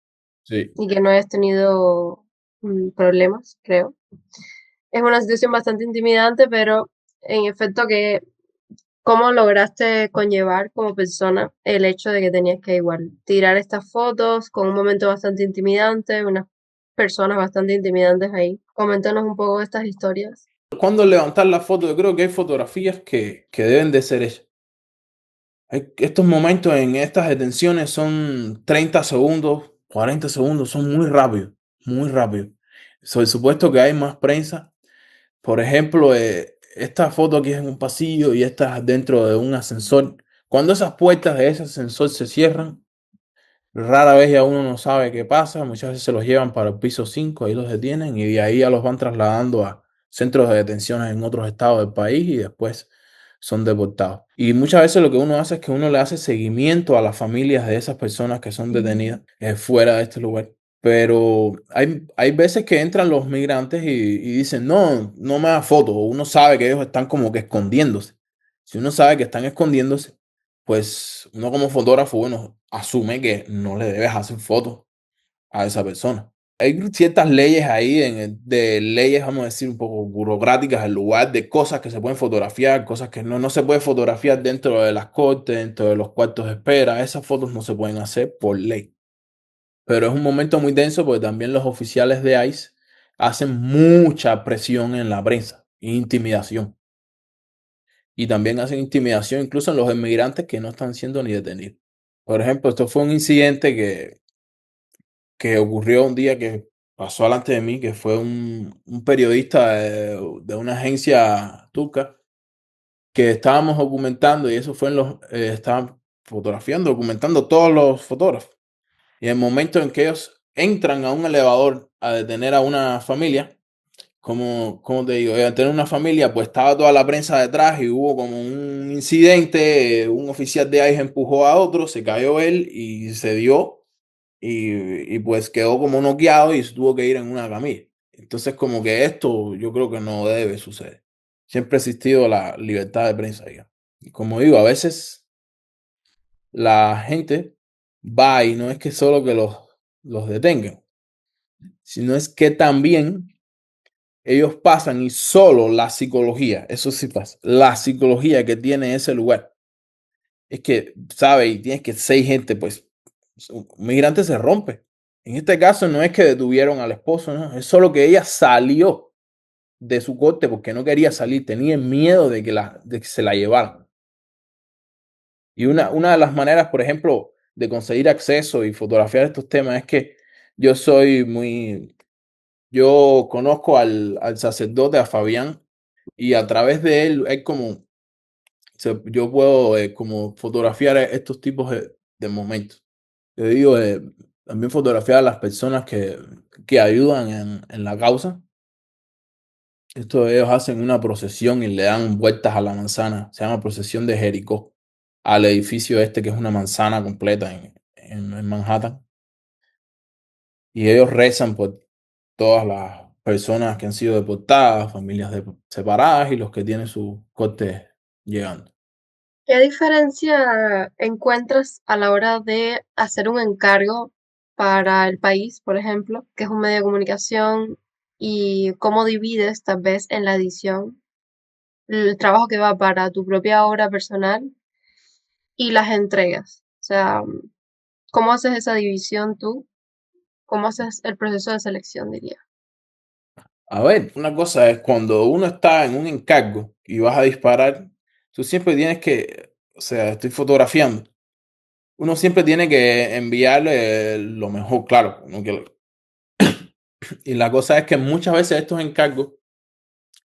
Sí. y que no hayas tenido problemas, creo. Es una situación bastante intimidante, pero en efecto que ¿cómo lograste conllevar como persona el hecho de que tenías que igual tirar estas fotos con un momento bastante intimidante, unas personas bastante intimidantes ahí? Coméntanos un poco estas historias. Cuando levantar la foto, yo creo que hay fotografías que deben de ser hechas. Estos momentos en estas detenciones son 30 segundos, 40 segundos, son muy rápidos, muy rápidos. Por supuesto que hay más prensa. Por ejemplo, esta foto aquí es en un pasillo y esta es dentro de un ascensor. Cuando esas puertas de ese ascensor se cierran, rara vez ya uno no sabe qué pasa. Muchas veces se los llevan para el piso 5, ahí los detienen y de ahí ya los van trasladando a centros de detenciones en otros estados del país y después son deportados. Y muchas veces lo que uno hace es que uno le hace seguimiento a las familias de esas personas que son detenidas fuera de este lugar. Pero hay veces que entran los migrantes y dicen, no, no me da fotos. Uno sabe que ellos están como que escondiéndose. Si uno sabe que están escondiéndose, pues uno como fotógrafo, bueno, asume que no le debes hacer fotos a esa persona. Hay ciertas leyes ahí, de leyes, vamos a decir, un poco burocráticas, en lugar de cosas que se pueden fotografiar, cosas que no se puede fotografiar dentro de las cortes, dentro de los cuartos de espera. Esas fotos no se pueden hacer por ley. Pero es un momento muy denso porque también los oficiales de ICE hacen mucha presión en la prensa, intimidación. Y también hacen intimidación incluso en los inmigrantes que no están siendo ni detenidos. Por ejemplo, esto fue un incidente que ocurrió un día que pasó delante de mí, que fue un periodista de una agencia turca que estábamos documentando y eso fue estaban fotografiando, documentando todos los fotógrafos. Y en el momento en que ellos entran a un elevador a detener a una familia, como te digo, a tener una familia, pues estaba toda la prensa detrás y hubo como un incidente, un oficial de ICE empujó a otro, se cayó él y se dio y pues quedó como noqueado y se tuvo que ir en una camilla. Entonces como que esto yo creo que no debe suceder. Siempre ha existido la libertad de prensa, digamos. Y como digo, a veces la gente va y no es que solo que los detengan, sino es que también ellos pasan y solo la psicología, eso sí pasa, la psicología que tiene ese lugar, es que, ¿sabe? Y tienes que seis gente, pues, un migrante se rompe. En este caso no es que detuvieron al esposo, no, es solo que ella salió de su corte porque no quería salir, tenía miedo de que se la llevaran. Y una de las maneras, por ejemplo, de conseguir acceso y fotografiar estos temas es que yo soy muy, yo conozco al sacerdote, a Fabián, y a través de él es como, yo puedo como fotografiar estos tipos de momentos. Yo digo, también fotografiar a las personas que ayudan en la causa. Esto ellos hacen una procesión y le dan vueltas a la manzana. Se llama procesión de Jericó. Al edificio este que es una manzana completa en Manhattan. Y ellos rezan por todas las personas que han sido deportadas, familias separadas y los que tienen su corte llegando. ¿Qué diferencia encuentras a la hora de hacer un encargo para El País, por ejemplo, que es un medio de comunicación, y cómo divides tal vez en la edición el trabajo que va para tu propia obra personal y las entregas? O sea, ¿cómo haces esa división tú? ¿Cómo haces el proceso de selección, diría? A ver, una cosa es cuando uno está en un encargo y vas a disparar, tú siempre tienes que, o sea, estoy fotografiando. Uno siempre tiene que enviarle lo mejor, claro. Y la cosa es que muchas veces estos encargos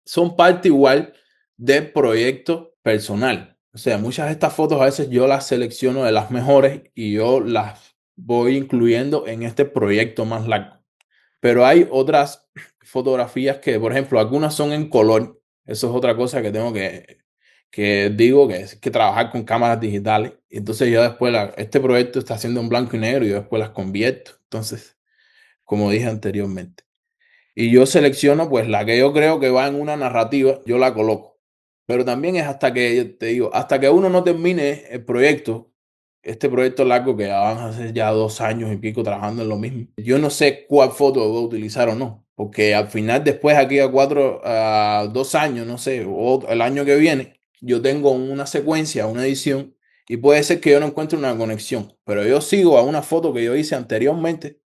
son parte igual del proyecto personal. O sea, muchas de estas fotos a veces yo las selecciono de las mejores y yo las voy incluyendo en este proyecto más largo. Pero hay otras fotografías que, por ejemplo, algunas son en color. Eso es otra cosa que tengo que digo que es que trabajar con cámaras digitales. Y entonces yo después, este proyecto está haciendo en blanco y negro y yo después las convierto. Entonces, como dije anteriormente. Y yo selecciono pues la que yo creo que va en una narrativa, yo la coloco. Pero también es hasta que, te digo, hasta que uno no termine el proyecto, este proyecto largo que ya van a ser ya 2 años y pico trabajando en lo mismo. Yo no sé cuál foto voy a utilizar o no, porque al final después aquí a 2 años, no sé, o el año que viene, yo tengo una secuencia, una edición, y puede ser que yo no encuentre una conexión, pero yo sigo a una foto que yo hice anteriormente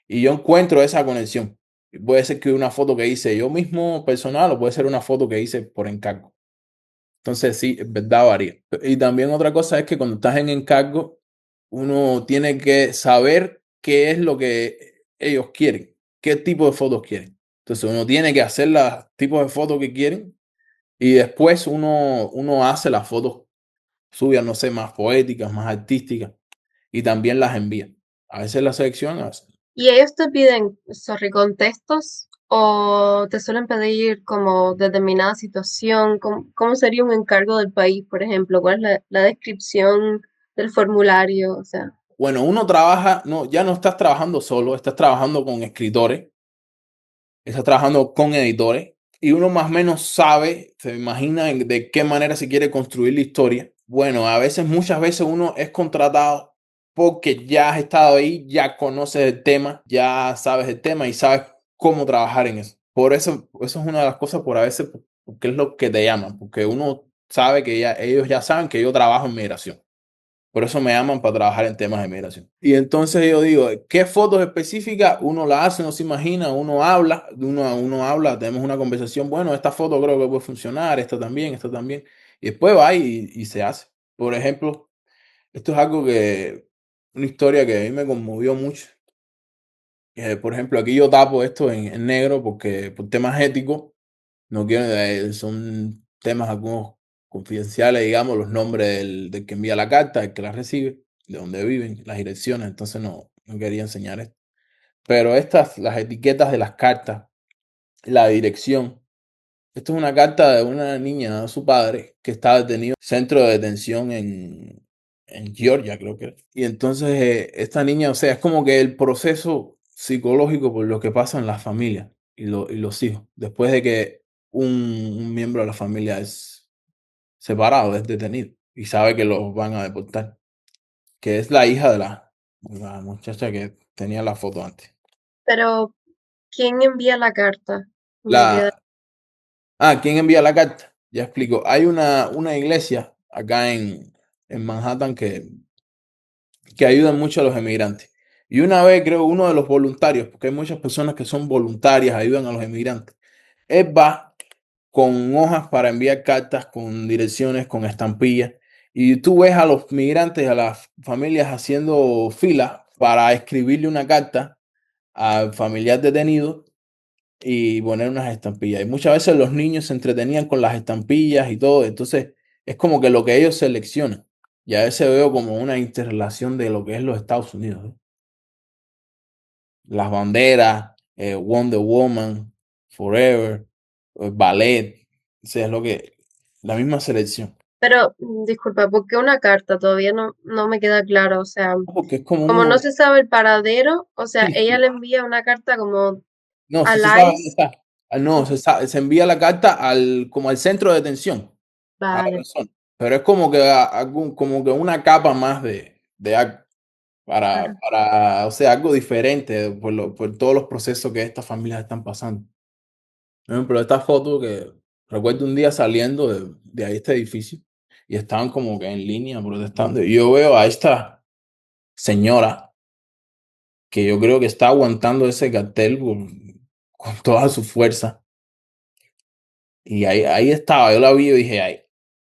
y yo encuentro esa conexión. Puede ser que una foto que hice yo mismo personal o puede ser una foto que hice por encargo. Entonces sí, es verdad, varía. Y también otra cosa es que cuando estás en encargo, uno tiene que saber qué es lo que ellos quieren, qué tipo de fotos quieren. Entonces uno tiene que hacer los tipos de fotos que quieren y después uno hace las fotos suyas, no sé, más poéticas, más artísticas y también las envía. A veces la selección, a veces. ¿Y ellos te piden, sorry, contextos o te suelen pedir como determinada situación? ¿Cómo sería un encargo del país, por ejemplo? ¿Cuál es la descripción del formulario? O sea, Bueno, uno trabaja, no, ya no estás trabajando solo, estás trabajando con escritores, estás trabajando con editores y uno más o menos sabe, se imagina de qué manera se quiere construir la historia. Bueno, a veces, muchas veces uno es contratado porque ya has estado ahí, ya conoces el tema, ya sabes el tema y sabes cómo trabajar en eso. Por eso es una de las cosas por a veces, porque es lo que te llaman, porque uno sabe que ya, ellos ya saben que yo trabajo en migración. Por eso me llaman para trabajar en temas de migración. Y entonces yo digo, ¿qué fotos específicas? Uno la hace, uno se imagina, uno habla, tenemos una conversación. Bueno, esta foto creo que puede funcionar, esta también, esta también. Y después va y se hace. Por ejemplo, esto es algo una historia que a mí me conmovió mucho. Por ejemplo, aquí yo tapo esto en negro porque por temas éticos, no quiero, son temas algunos confidenciales, digamos, los nombres del que envía la carta, el que la recibe, de dónde viven, las direcciones, entonces no quería enseñar esto. Pero las etiquetas de las cartas, la dirección. Esto es una carta de una niña a su padre que está detenido en centro de detención en Georgia, creo que era. Y entonces esta niña, o sea, es como que el proceso psicológico por lo que pasa en las familias y los hijos, después de que un miembro de la familia es separado, es detenido y sabe que los van a deportar, que es la hija de la muchacha que tenía la foto antes. Pero, ¿quién envía la carta? Me queda. ¿Quién envía la carta? Ya explico. Hay una iglesia acá en Manhattan que ayuda mucho a los emigrantes. Y una vez, creo, uno de los voluntarios, porque hay muchas personas que son voluntarias, ayudan a los emigrantes. Él va con hojas para enviar cartas, con direcciones, con estampillas. Y tú ves a los migrantes, a las familias haciendo fila para escribirle una carta al familiar detenido y poner unas estampillas. Y muchas veces los niños se entretenían con las estampillas y todo. Entonces es como que lo que ellos seleccionan. Y a veces veo como una interrelación de lo que es los Estados Unidos, ¿no? Las banderas, Wonder Woman, Forever, Ballet. O sea, es lo que, la misma selección. Pero, disculpa, ¿por qué una carta? Todavía no me queda claro. O sea, Porque es como como uno, no se sabe el paradero, o sea, sí, ella sí. le envía una carta como No, a sí se sabe dónde ICE. está. No, se envía la carta como al centro de detención a la Vale, persona. Pero es como que, como que una capa más de algo claro. o sea, algo diferente por todos los procesos que estas familias están pasando. Por ejemplo, esta foto que recuerdo un día saliendo de ahí este edificio y estaban como que en línea protestando. Y yo veo a esta señora que yo creo que está aguantando ese cartel con toda su fuerza. Y ahí estaba, yo la vi y dije, ay,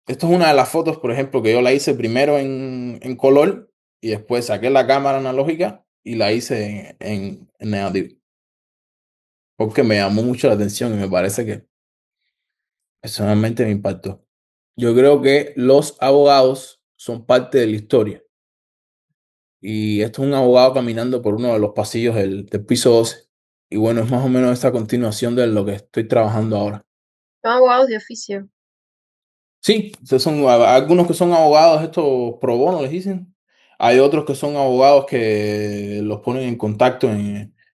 esto es una de las fotos, por ejemplo, que yo la hice primero en color y después saqué la cámara analógica y la hice en negativo. Porque me llamó mucho la atención y me parece que personalmente me impactó. Yo creo que los abogados son parte de la historia. Y esto es un abogado caminando por uno de los pasillos del piso 12. Y bueno, es más o menos esta continuación de lo que estoy trabajando ahora. Son abogados de oficio. Sí, son algunos que son abogados, estos pro bono les dicen. Hay otros que son abogados que los ponen en contacto,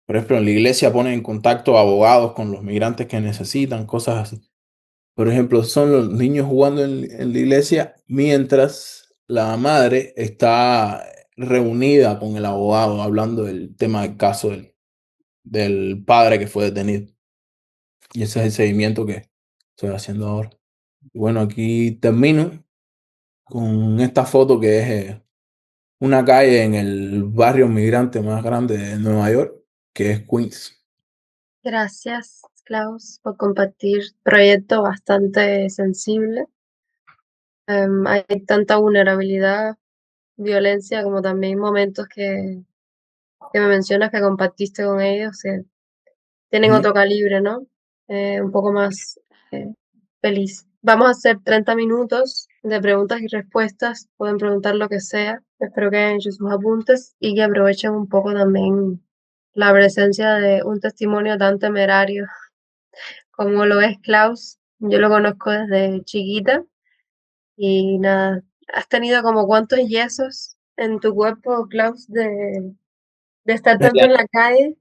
por ejemplo, en la iglesia ponen en contacto a abogados con los migrantes que necesitan, cosas así. Por ejemplo, son los niños jugando en la iglesia mientras la madre está reunida con el abogado hablando del tema del caso del padre que fue detenido. Y ese es el seguimiento que estoy haciendo ahora. Bueno, aquí termino con esta foto que es una calle en el barrio migrante más grande de Nueva York, que es Queens. Gracias, Klaus, por compartir proyecto bastante sensible. Hay tanta vulnerabilidad, violencia, como también momentos que me mencionas que compartiste con ellos, que tienen Ujú. otro calibre, ¿no? Un poco más eh, feliz. Vamos a hacer 30 minutos de preguntas y respuestas. Pueden preguntar lo que sea. Espero que hayan hecho sus apuntes y que aprovechen un poco también la presencia de un testimonio tan temerario como lo es Klaus. Yo lo conozco desde chiquita y nada, ¿has tenido como cuántos yesos en tu cuerpo, Klaus, de estar tanto Ya, en la calle?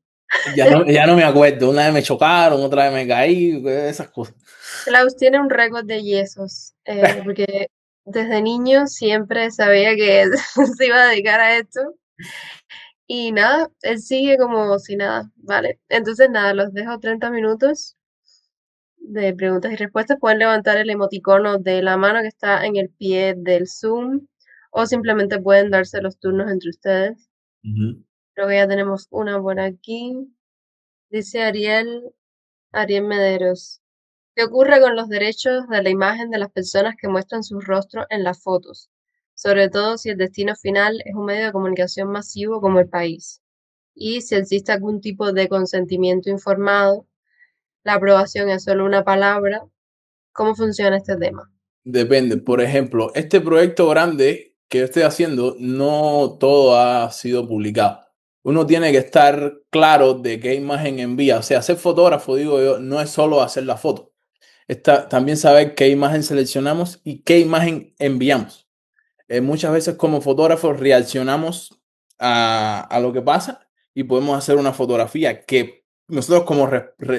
ya no me acuerdo. Una vez me chocaron, otra vez me caí, esas cosas. Klaus tiene un récord de yesos, porque desde niño siempre sabía que se iba a dedicar a esto y nada, él sigue como si nada, ¿vale? Entonces nada, los dejo 30 minutos de preguntas y respuestas. Pueden levantar el emoticono de la mano que está en el pie del Zoom o simplemente pueden darse los turnos entre ustedes. Ujú. Creo que ya tenemos una por aquí. Dice Ariel Mederos. ¿Qué ocurre con los derechos de la imagen de las personas que muestran sus rostros en las fotos? Sobre todo si el destino final es un medio de comunicación masivo como el país. Y si existe algún tipo de consentimiento informado, la aprobación es solo una palabra. ¿Cómo funciona este tema? Depende. Por ejemplo, este proyecto grande que yo estoy haciendo, no todo ha sido publicado. Uno tiene que estar claro de qué imagen envía. O sea, ser fotógrafo, digo yo, no es solo hacer la foto. También saber qué imagen seleccionamos y qué imagen enviamos. Muchas veces como fotógrafos reaccionamos a lo que pasa y podemos hacer una fotografía que nosotros como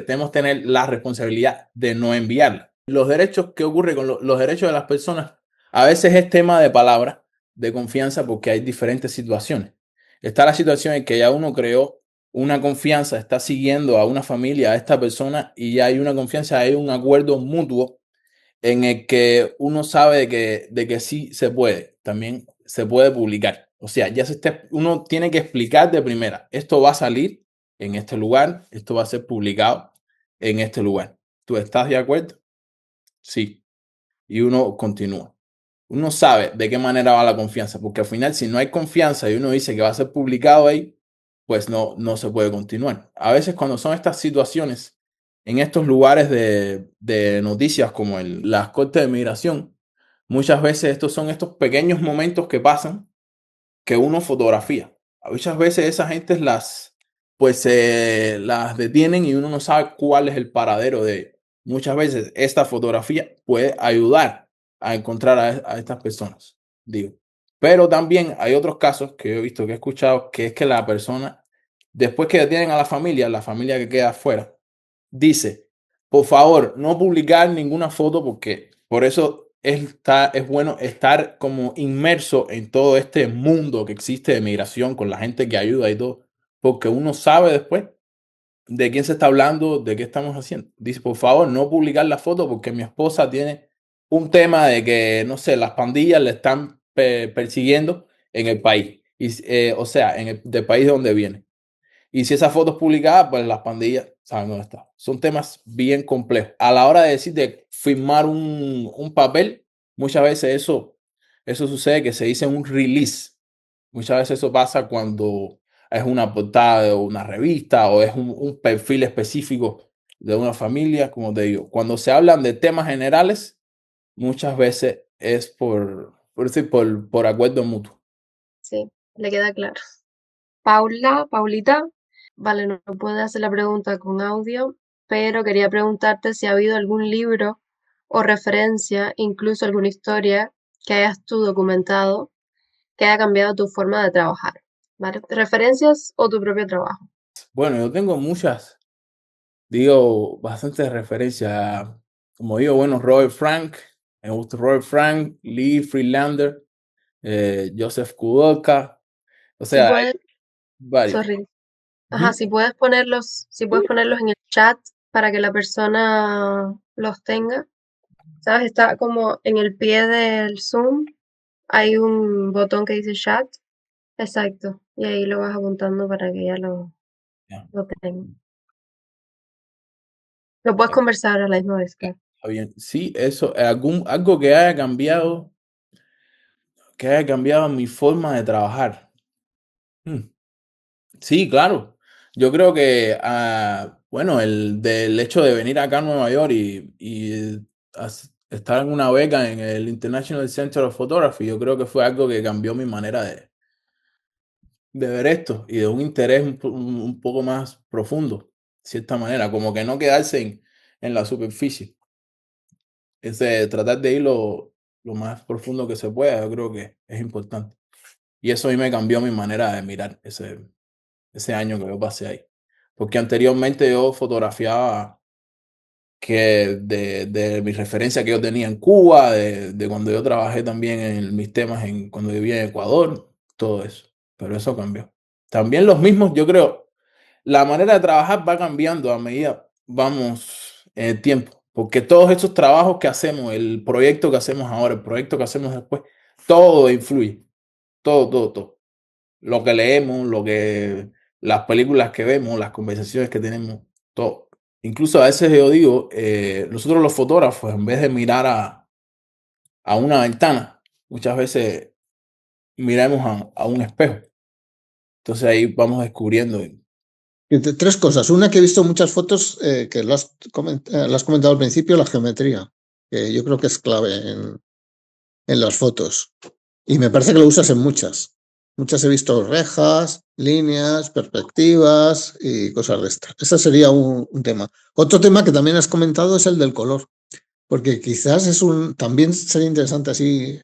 tenemos que tener la responsabilidad de no enviarla. Los derechos, ¿qué ocurre con los derechos de las personas? A veces es tema de palabra, de confianza, porque hay diferentes situaciones. Está la situación en que ya uno creó una confianza, está siguiendo a una familia, a esta persona, y ya hay una confianza, hay un acuerdo mutuo en el que uno sabe de que sí se puede, también se puede publicar. O sea, uno tiene que explicar de primera, esto va a salir en este lugar, esto va a ser publicado en este lugar. ¿Tú estás de acuerdo? Sí. Y uno continúa. Uno sabe de qué manera va la confianza, porque al final si no hay confianza y uno dice que va a ser publicado ahí, pues no se puede continuar. A veces cuando son estas situaciones en estos lugares de noticias como las cortes de migración, muchas veces estos son estos pequeños momentos que pasan que uno fotografía. Muchas veces esas gentes las detienen y uno no sabe cuál es el paradero de ellos. Muchas veces esta fotografía puede ayudar a encontrar a estas personas, digo. Pero también hay otros casos que he visto, que he escuchado, que es que la persona, después que detienen a la familia que queda afuera, dice, por favor, no publicar ninguna foto porque por eso es bueno estar como inmerso en todo este mundo que existe de migración con la gente que ayuda y todo, porque uno sabe después de quién se está hablando, de qué estamos haciendo. Dice, por favor, no publicar la foto porque mi esposa tiene un tema de que, no sé, las pandillas le están persiguiendo en el país, o sea, del país de donde viene. Y si esa foto es publicada, pues las pandillas saben dónde está. Son temas bien complejos. A la hora de decir de firmar un papel, muchas veces eso sucede que se dice un release. Muchas veces eso pasa cuando es una portada de una revista o es un perfil específico de una familia, como te digo. Cuando se hablan de temas generales, muchas veces es por acuerdo mutuo. Sí, le queda claro. Paulita, vale, no puede hacer la pregunta con audio, pero quería preguntarte si ha habido algún libro o referencia, incluso alguna historia que hayas tú documentado que haya cambiado tu forma de trabajar, ¿vale? Referencias o tu propio trabajo. Bueno, yo tengo digo, bastantes referencias. Como digo, bueno, Robert Frank, me gusta Robert Frank, Lee Friedlander, Joseph Kudelka, o Si sea, hay puedes, varios. sorry. Ajá, Ujú. si puedes ponerlos en el chat para que la persona los tenga. ¿Sabes? Está como en el pie del Zoom, hay un botón que dice chat. Exacto. Y ahí lo vas apuntando para que ya Ya, lo tenga. Lo puedes conversar a la misma vez, claro. está bien. Sí, eso, algo que haya cambiado mi forma de trabajar. Hmm. Sí, claro. Yo creo que, bueno, el del hecho de venir acá a Nueva York y estar en una beca en el International Center of Photography, yo creo que fue algo que cambió mi manera de ver esto y de un interés un poco más profundo, de cierta manera, como que no quedarse en la superficie. Tratar de ir lo más profundo que se pueda, yo creo que es importante. Y eso a mí me cambió mi manera de mirar ese año que yo pasé ahí. Porque anteriormente yo fotografiaba que de mi referencia que yo tenía en Cuba, de cuando yo trabajé también en mis temas cuando vivía en Ecuador, todo eso. Pero eso cambió. También los mismos, yo creo, la manera de trabajar va cambiando a medida vamos en el tiempo. Porque todos estos trabajos que hacemos, el proyecto que hacemos ahora, el proyecto que hacemos después, todo influye. Todo, todo, todo. Lo que leemos, las películas que vemos, las conversaciones que tenemos, todo. Incluso a veces yo digo, nosotros los fotógrafos, en vez de mirar a una ventana, muchas veces miramos a un espejo. Entonces ahí vamos descubriendo. Tres cosas. Una, que he visto muchas fotos que lo has comentado al principio, la geometría, que yo creo que es clave en las fotos. Y me parece que lo usas en muchas. Muchas he visto rejas, líneas, perspectivas y cosas de estas. Ese sería un tema. Otro tema que también has comentado es el del color, porque quizás también sería interesante así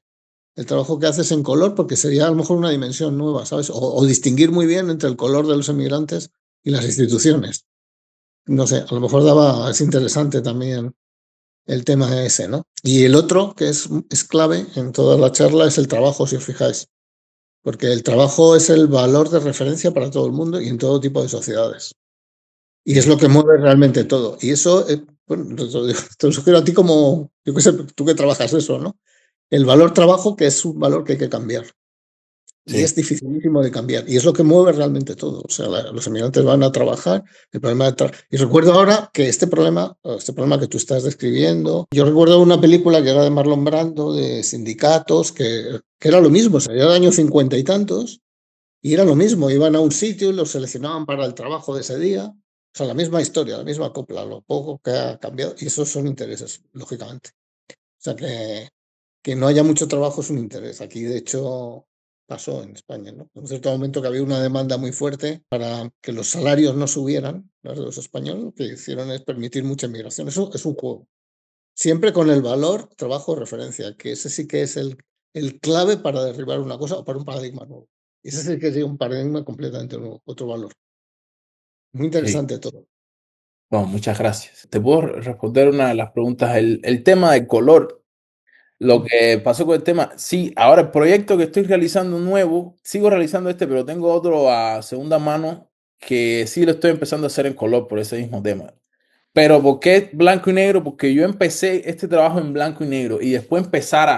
el trabajo que haces en color, porque sería a lo mejor una dimensión nueva, ¿sabes? O distinguir muy bien entre el color de los emigrantes y las instituciones. no sé, a lo mejor es interesante también el tema ese, ¿no? Y el otro que es clave en toda la charla es el trabajo, si os fijáis, porque el trabajo es el valor de referencia para todo el mundo y en todo tipo de sociedades. Y es Sí, lo que mueve realmente todo. Y eso, bueno, te lo sugiero a ti como, yo qué sé, tú que trabajas eso, ¿no? El valor trabajo, que es un valor que hay que cambiar. Y sí, es dificilísimo de cambiar. Y es lo que mueve realmente todo. O sea, los emigrantes van a trabajar. El problema y recuerdo ahora que este problema que tú estás describiendo, yo recuerdo una película que era de Marlon Brando, de sindicatos, que era lo mismo. O sea, era el año 50 y tantos, y era lo mismo. Iban a un sitio y los seleccionaban para el trabajo de ese día. O sea, la misma historia, la misma copla, lo poco que ha cambiado. Y esos son intereses, lógicamente. O sea, que no haya mucho trabajo es un interés. Aquí, de hecho, pasó en España, ¿no? En un cierto momento que había una demanda muy fuerte para que los salarios no subieran, los de los españoles, lo que hicieron es permitir mucha inmigración. Eso es un juego. Siempre con el valor, trabajo, referencia, que ese sí que es el clave para derribar una cosa o para un paradigma nuevo. Ese sí que sería un paradigma completamente nuevo, otro valor. Muy sí. interesante todo. Bueno, muchas gracias. Te puedo responder una de las preguntas. El tema del color, lo que pasó con el tema, sí, ahora el proyecto que estoy realizando nuevo, sigo realizando este, pero tengo otro a segunda mano que sí lo estoy empezando a hacer en color por ese mismo tema. Pero ¿por qué blanco y negro? Porque yo empecé este trabajo en blanco y negro y después empezar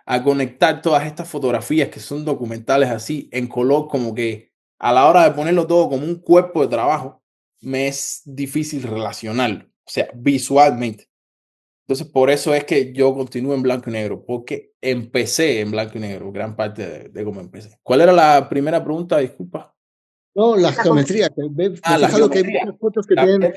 a conectar todas estas fotografías que son documentales así en color, como que a la hora de ponerlo todo como un cuerpo de trabajo, me es difícil relacionarlo, o sea, visualmente. Entonces, por eso es que yo continúo en blanco y negro, porque empecé en blanco y negro, gran parte de cómo empecé. ¿Cuál era la primera pregunta? Disculpa. No, la La com- geometría, que me Ah, he la fijado que hay geometría. muchas fotos que La- tienen,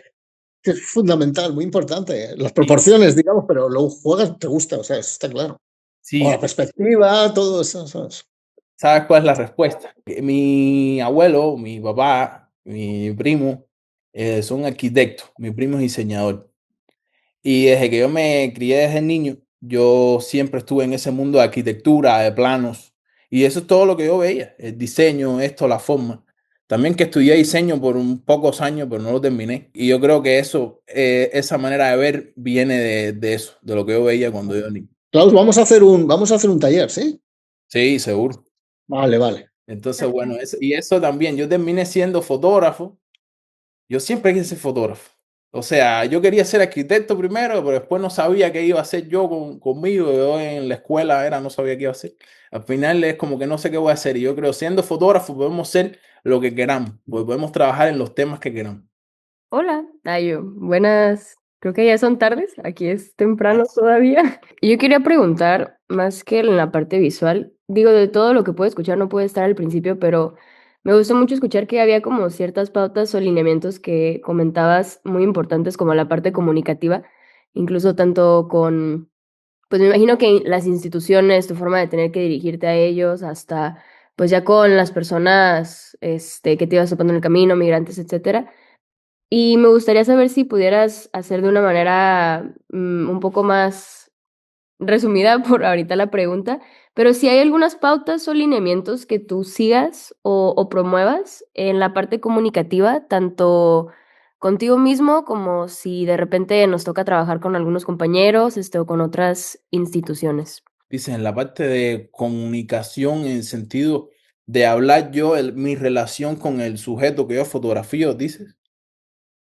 que es fundamental, muy importante. Las sí, proporciones, digamos, pero lo juegas, te gusta, o sea, eso está claro. O sí, la perspectiva, todo eso. ¿Sabes? ¿sabes cuál es la respuesta? Que mi abuelo, mi papá, mi primo son arquitectos. Mi primo es diseñador. Y desde que yo me crié desde niño, yo siempre estuve en ese mundo de arquitectura, de planos. Y eso es todo lo que yo veía, el diseño, esto, la forma. También que estudié diseño por un pocos años, pero no lo terminé. Y yo creo que eso, esa manera de ver viene de eso, de lo que yo veía cuando yo era niño. Klaus, vamos a hacer un taller, ¿sí? Sí, seguro. Vale, vale. Entonces, bueno, y eso también, yo terminé siendo fotógrafo. Yo siempre quise ser fotógrafo. O sea, yo quería ser arquitecto primero, pero después no sabía qué iba a hacer yo conmigo. Yo en la escuela no sabía qué iba a hacer. Al final es como que no sé qué voy a hacer. Y yo creo, siendo fotógrafo, podemos ser lo que queramos. Pues podemos trabajar en los temas que queramos. Hola, Dayo. Buenas. Creo que ya son tardes. Aquí es temprano Gracias. todavía. Y yo quería preguntar, más que en la parte visual, digo, de todo lo que puedo escuchar, no puede estar al principio, pero me gustó mucho escuchar que había como ciertas pautas o lineamientos que comentabas muy importantes como la parte comunicativa, incluso tanto con, pues me imagino que las instituciones, tu forma de tener que dirigirte a ellos, hasta pues ya con las personas que te ibas topando en el camino, migrantes, etcétera. Y me gustaría saber si pudieras hacer de una manera un poco más resumida por ahorita la pregunta, pero si hay algunas pautas o lineamientos que tú sigas o promuevas en la parte comunicativa, tanto contigo mismo como si de repente nos toca trabajar con algunos compañeros, o con otras instituciones. Dice, en la parte de comunicación, en el sentido de hablar yo, mi relación con el sujeto que yo fotografío, dices.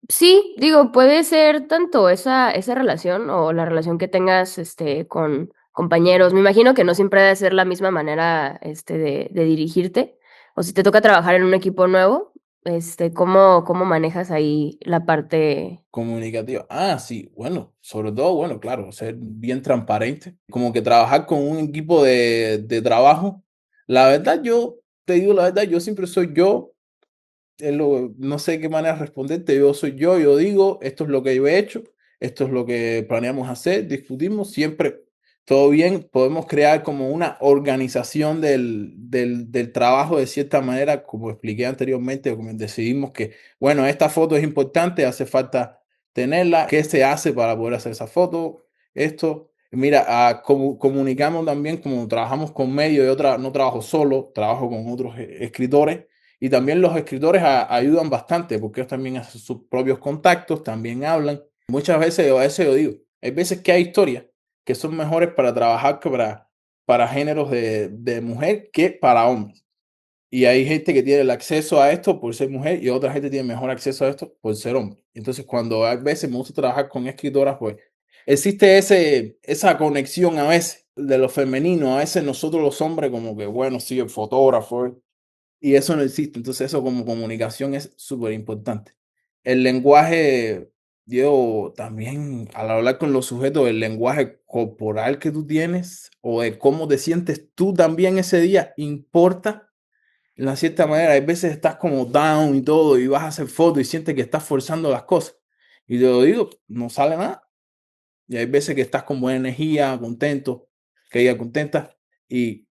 Sí, digo, puede ser tanto esa relación o la relación que tengas con compañeros. Me imagino que no siempre debe ser la misma manera de dirigirte. O si te toca trabajar en un equipo nuevo, ¿cómo manejas ahí la parte? Comunicativa. Ah, sí, bueno, sobre todo, bueno, claro, ser bien transparente, como que trabajar con un equipo de trabajo. La verdad, yo te digo la verdad, yo siempre soy yo, no sé qué manera responderte, yo soy yo digo, esto es lo que yo he hecho, esto es lo que planeamos hacer, discutimos, siempre todo bien, podemos crear como una organización del trabajo de cierta manera, como expliqué anteriormente, como decidimos que, bueno, esta foto es importante, hace falta tenerla, qué se hace para poder hacer esa foto, esto. Mira, comunicamos también, como trabajamos con medios, no trabajo solo, trabajo con otros escritores Y también los escritores ayudan bastante porque ellos también hacen sus propios contactos, también hablan. Muchas veces, a veces yo digo, hay veces que hay historias que son mejores para trabajar que para géneros de mujer que para hombres. Y hay gente que tiene el acceso a esto por ser mujer y otra gente tiene mejor acceso a esto por ser hombre. Entonces, cuando a veces me gusta trabajar con escritoras, pues existe esa conexión a veces de lo femenino. A veces nosotros los hombres como que, bueno, sí, el fotógrafo, y eso no existe. Entonces, eso como comunicación es súper importante. El lenguaje, yo también, al hablar con los sujetos, el lenguaje corporal que tú tienes o de cómo te sientes tú también ese día importa en una cierta manera. Hay veces estás como down y todo y vas a hacer fotos y sientes que estás forzando las cosas. Y te lo digo, no sale nada. Y hay veces que estás con buena energía, contento, que ella contenta y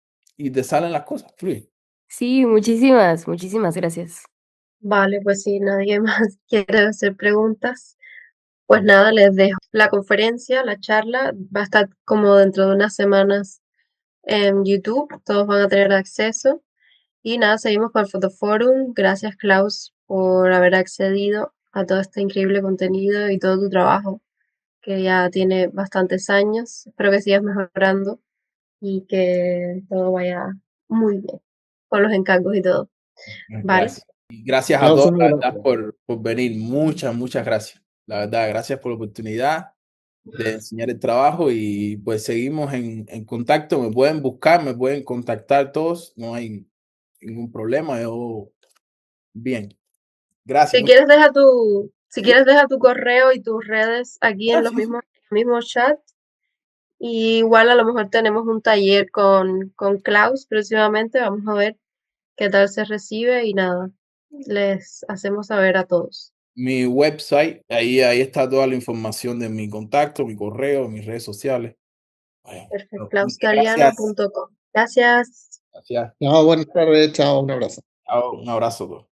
te salen las cosas, fluye. Sí, muchísimas, muchísimas gracias. Vale, pues si nadie más quiere hacer preguntas, pues nada, les dejo. La conferencia, la charla, va a estar como dentro de unas semanas en YouTube, todos van a tener acceso. Y nada, seguimos con el Fotoforum. Gracias, Klaus, por haber accedido a todo este increíble contenido y todo tu trabajo, que ya tiene bastantes años. Espero que sigas mejorando y que todo vaya muy bien con los encargos y todo. ¿Vale? Gracias. Y gracias a Klaus, todos, un la verdad, abrazo. por venir. Muchas, muchas gracias. La verdad, gracias por la oportunidad de enseñar el trabajo y pues seguimos en contacto. Me pueden buscar, me pueden contactar todos. No hay ningún problema. Yo, bien. Gracias. Si quieres, deja tu correo y tus redes aquí en los Sí, sí. mismos chats. Y igual a lo mejor tenemos un taller con Klaus próximamente. Vamos a ver qué tal se recibe y nada, les hacemos saber a todos. Mi website, ahí está toda la información de mi contacto, mi correo, mis redes sociales. Bueno, Perfecto, gracias. klausgaliano.com. Gracias. Gracias. Chao, buenas tardes, chao, un abrazo. Chao, un abrazo a todos.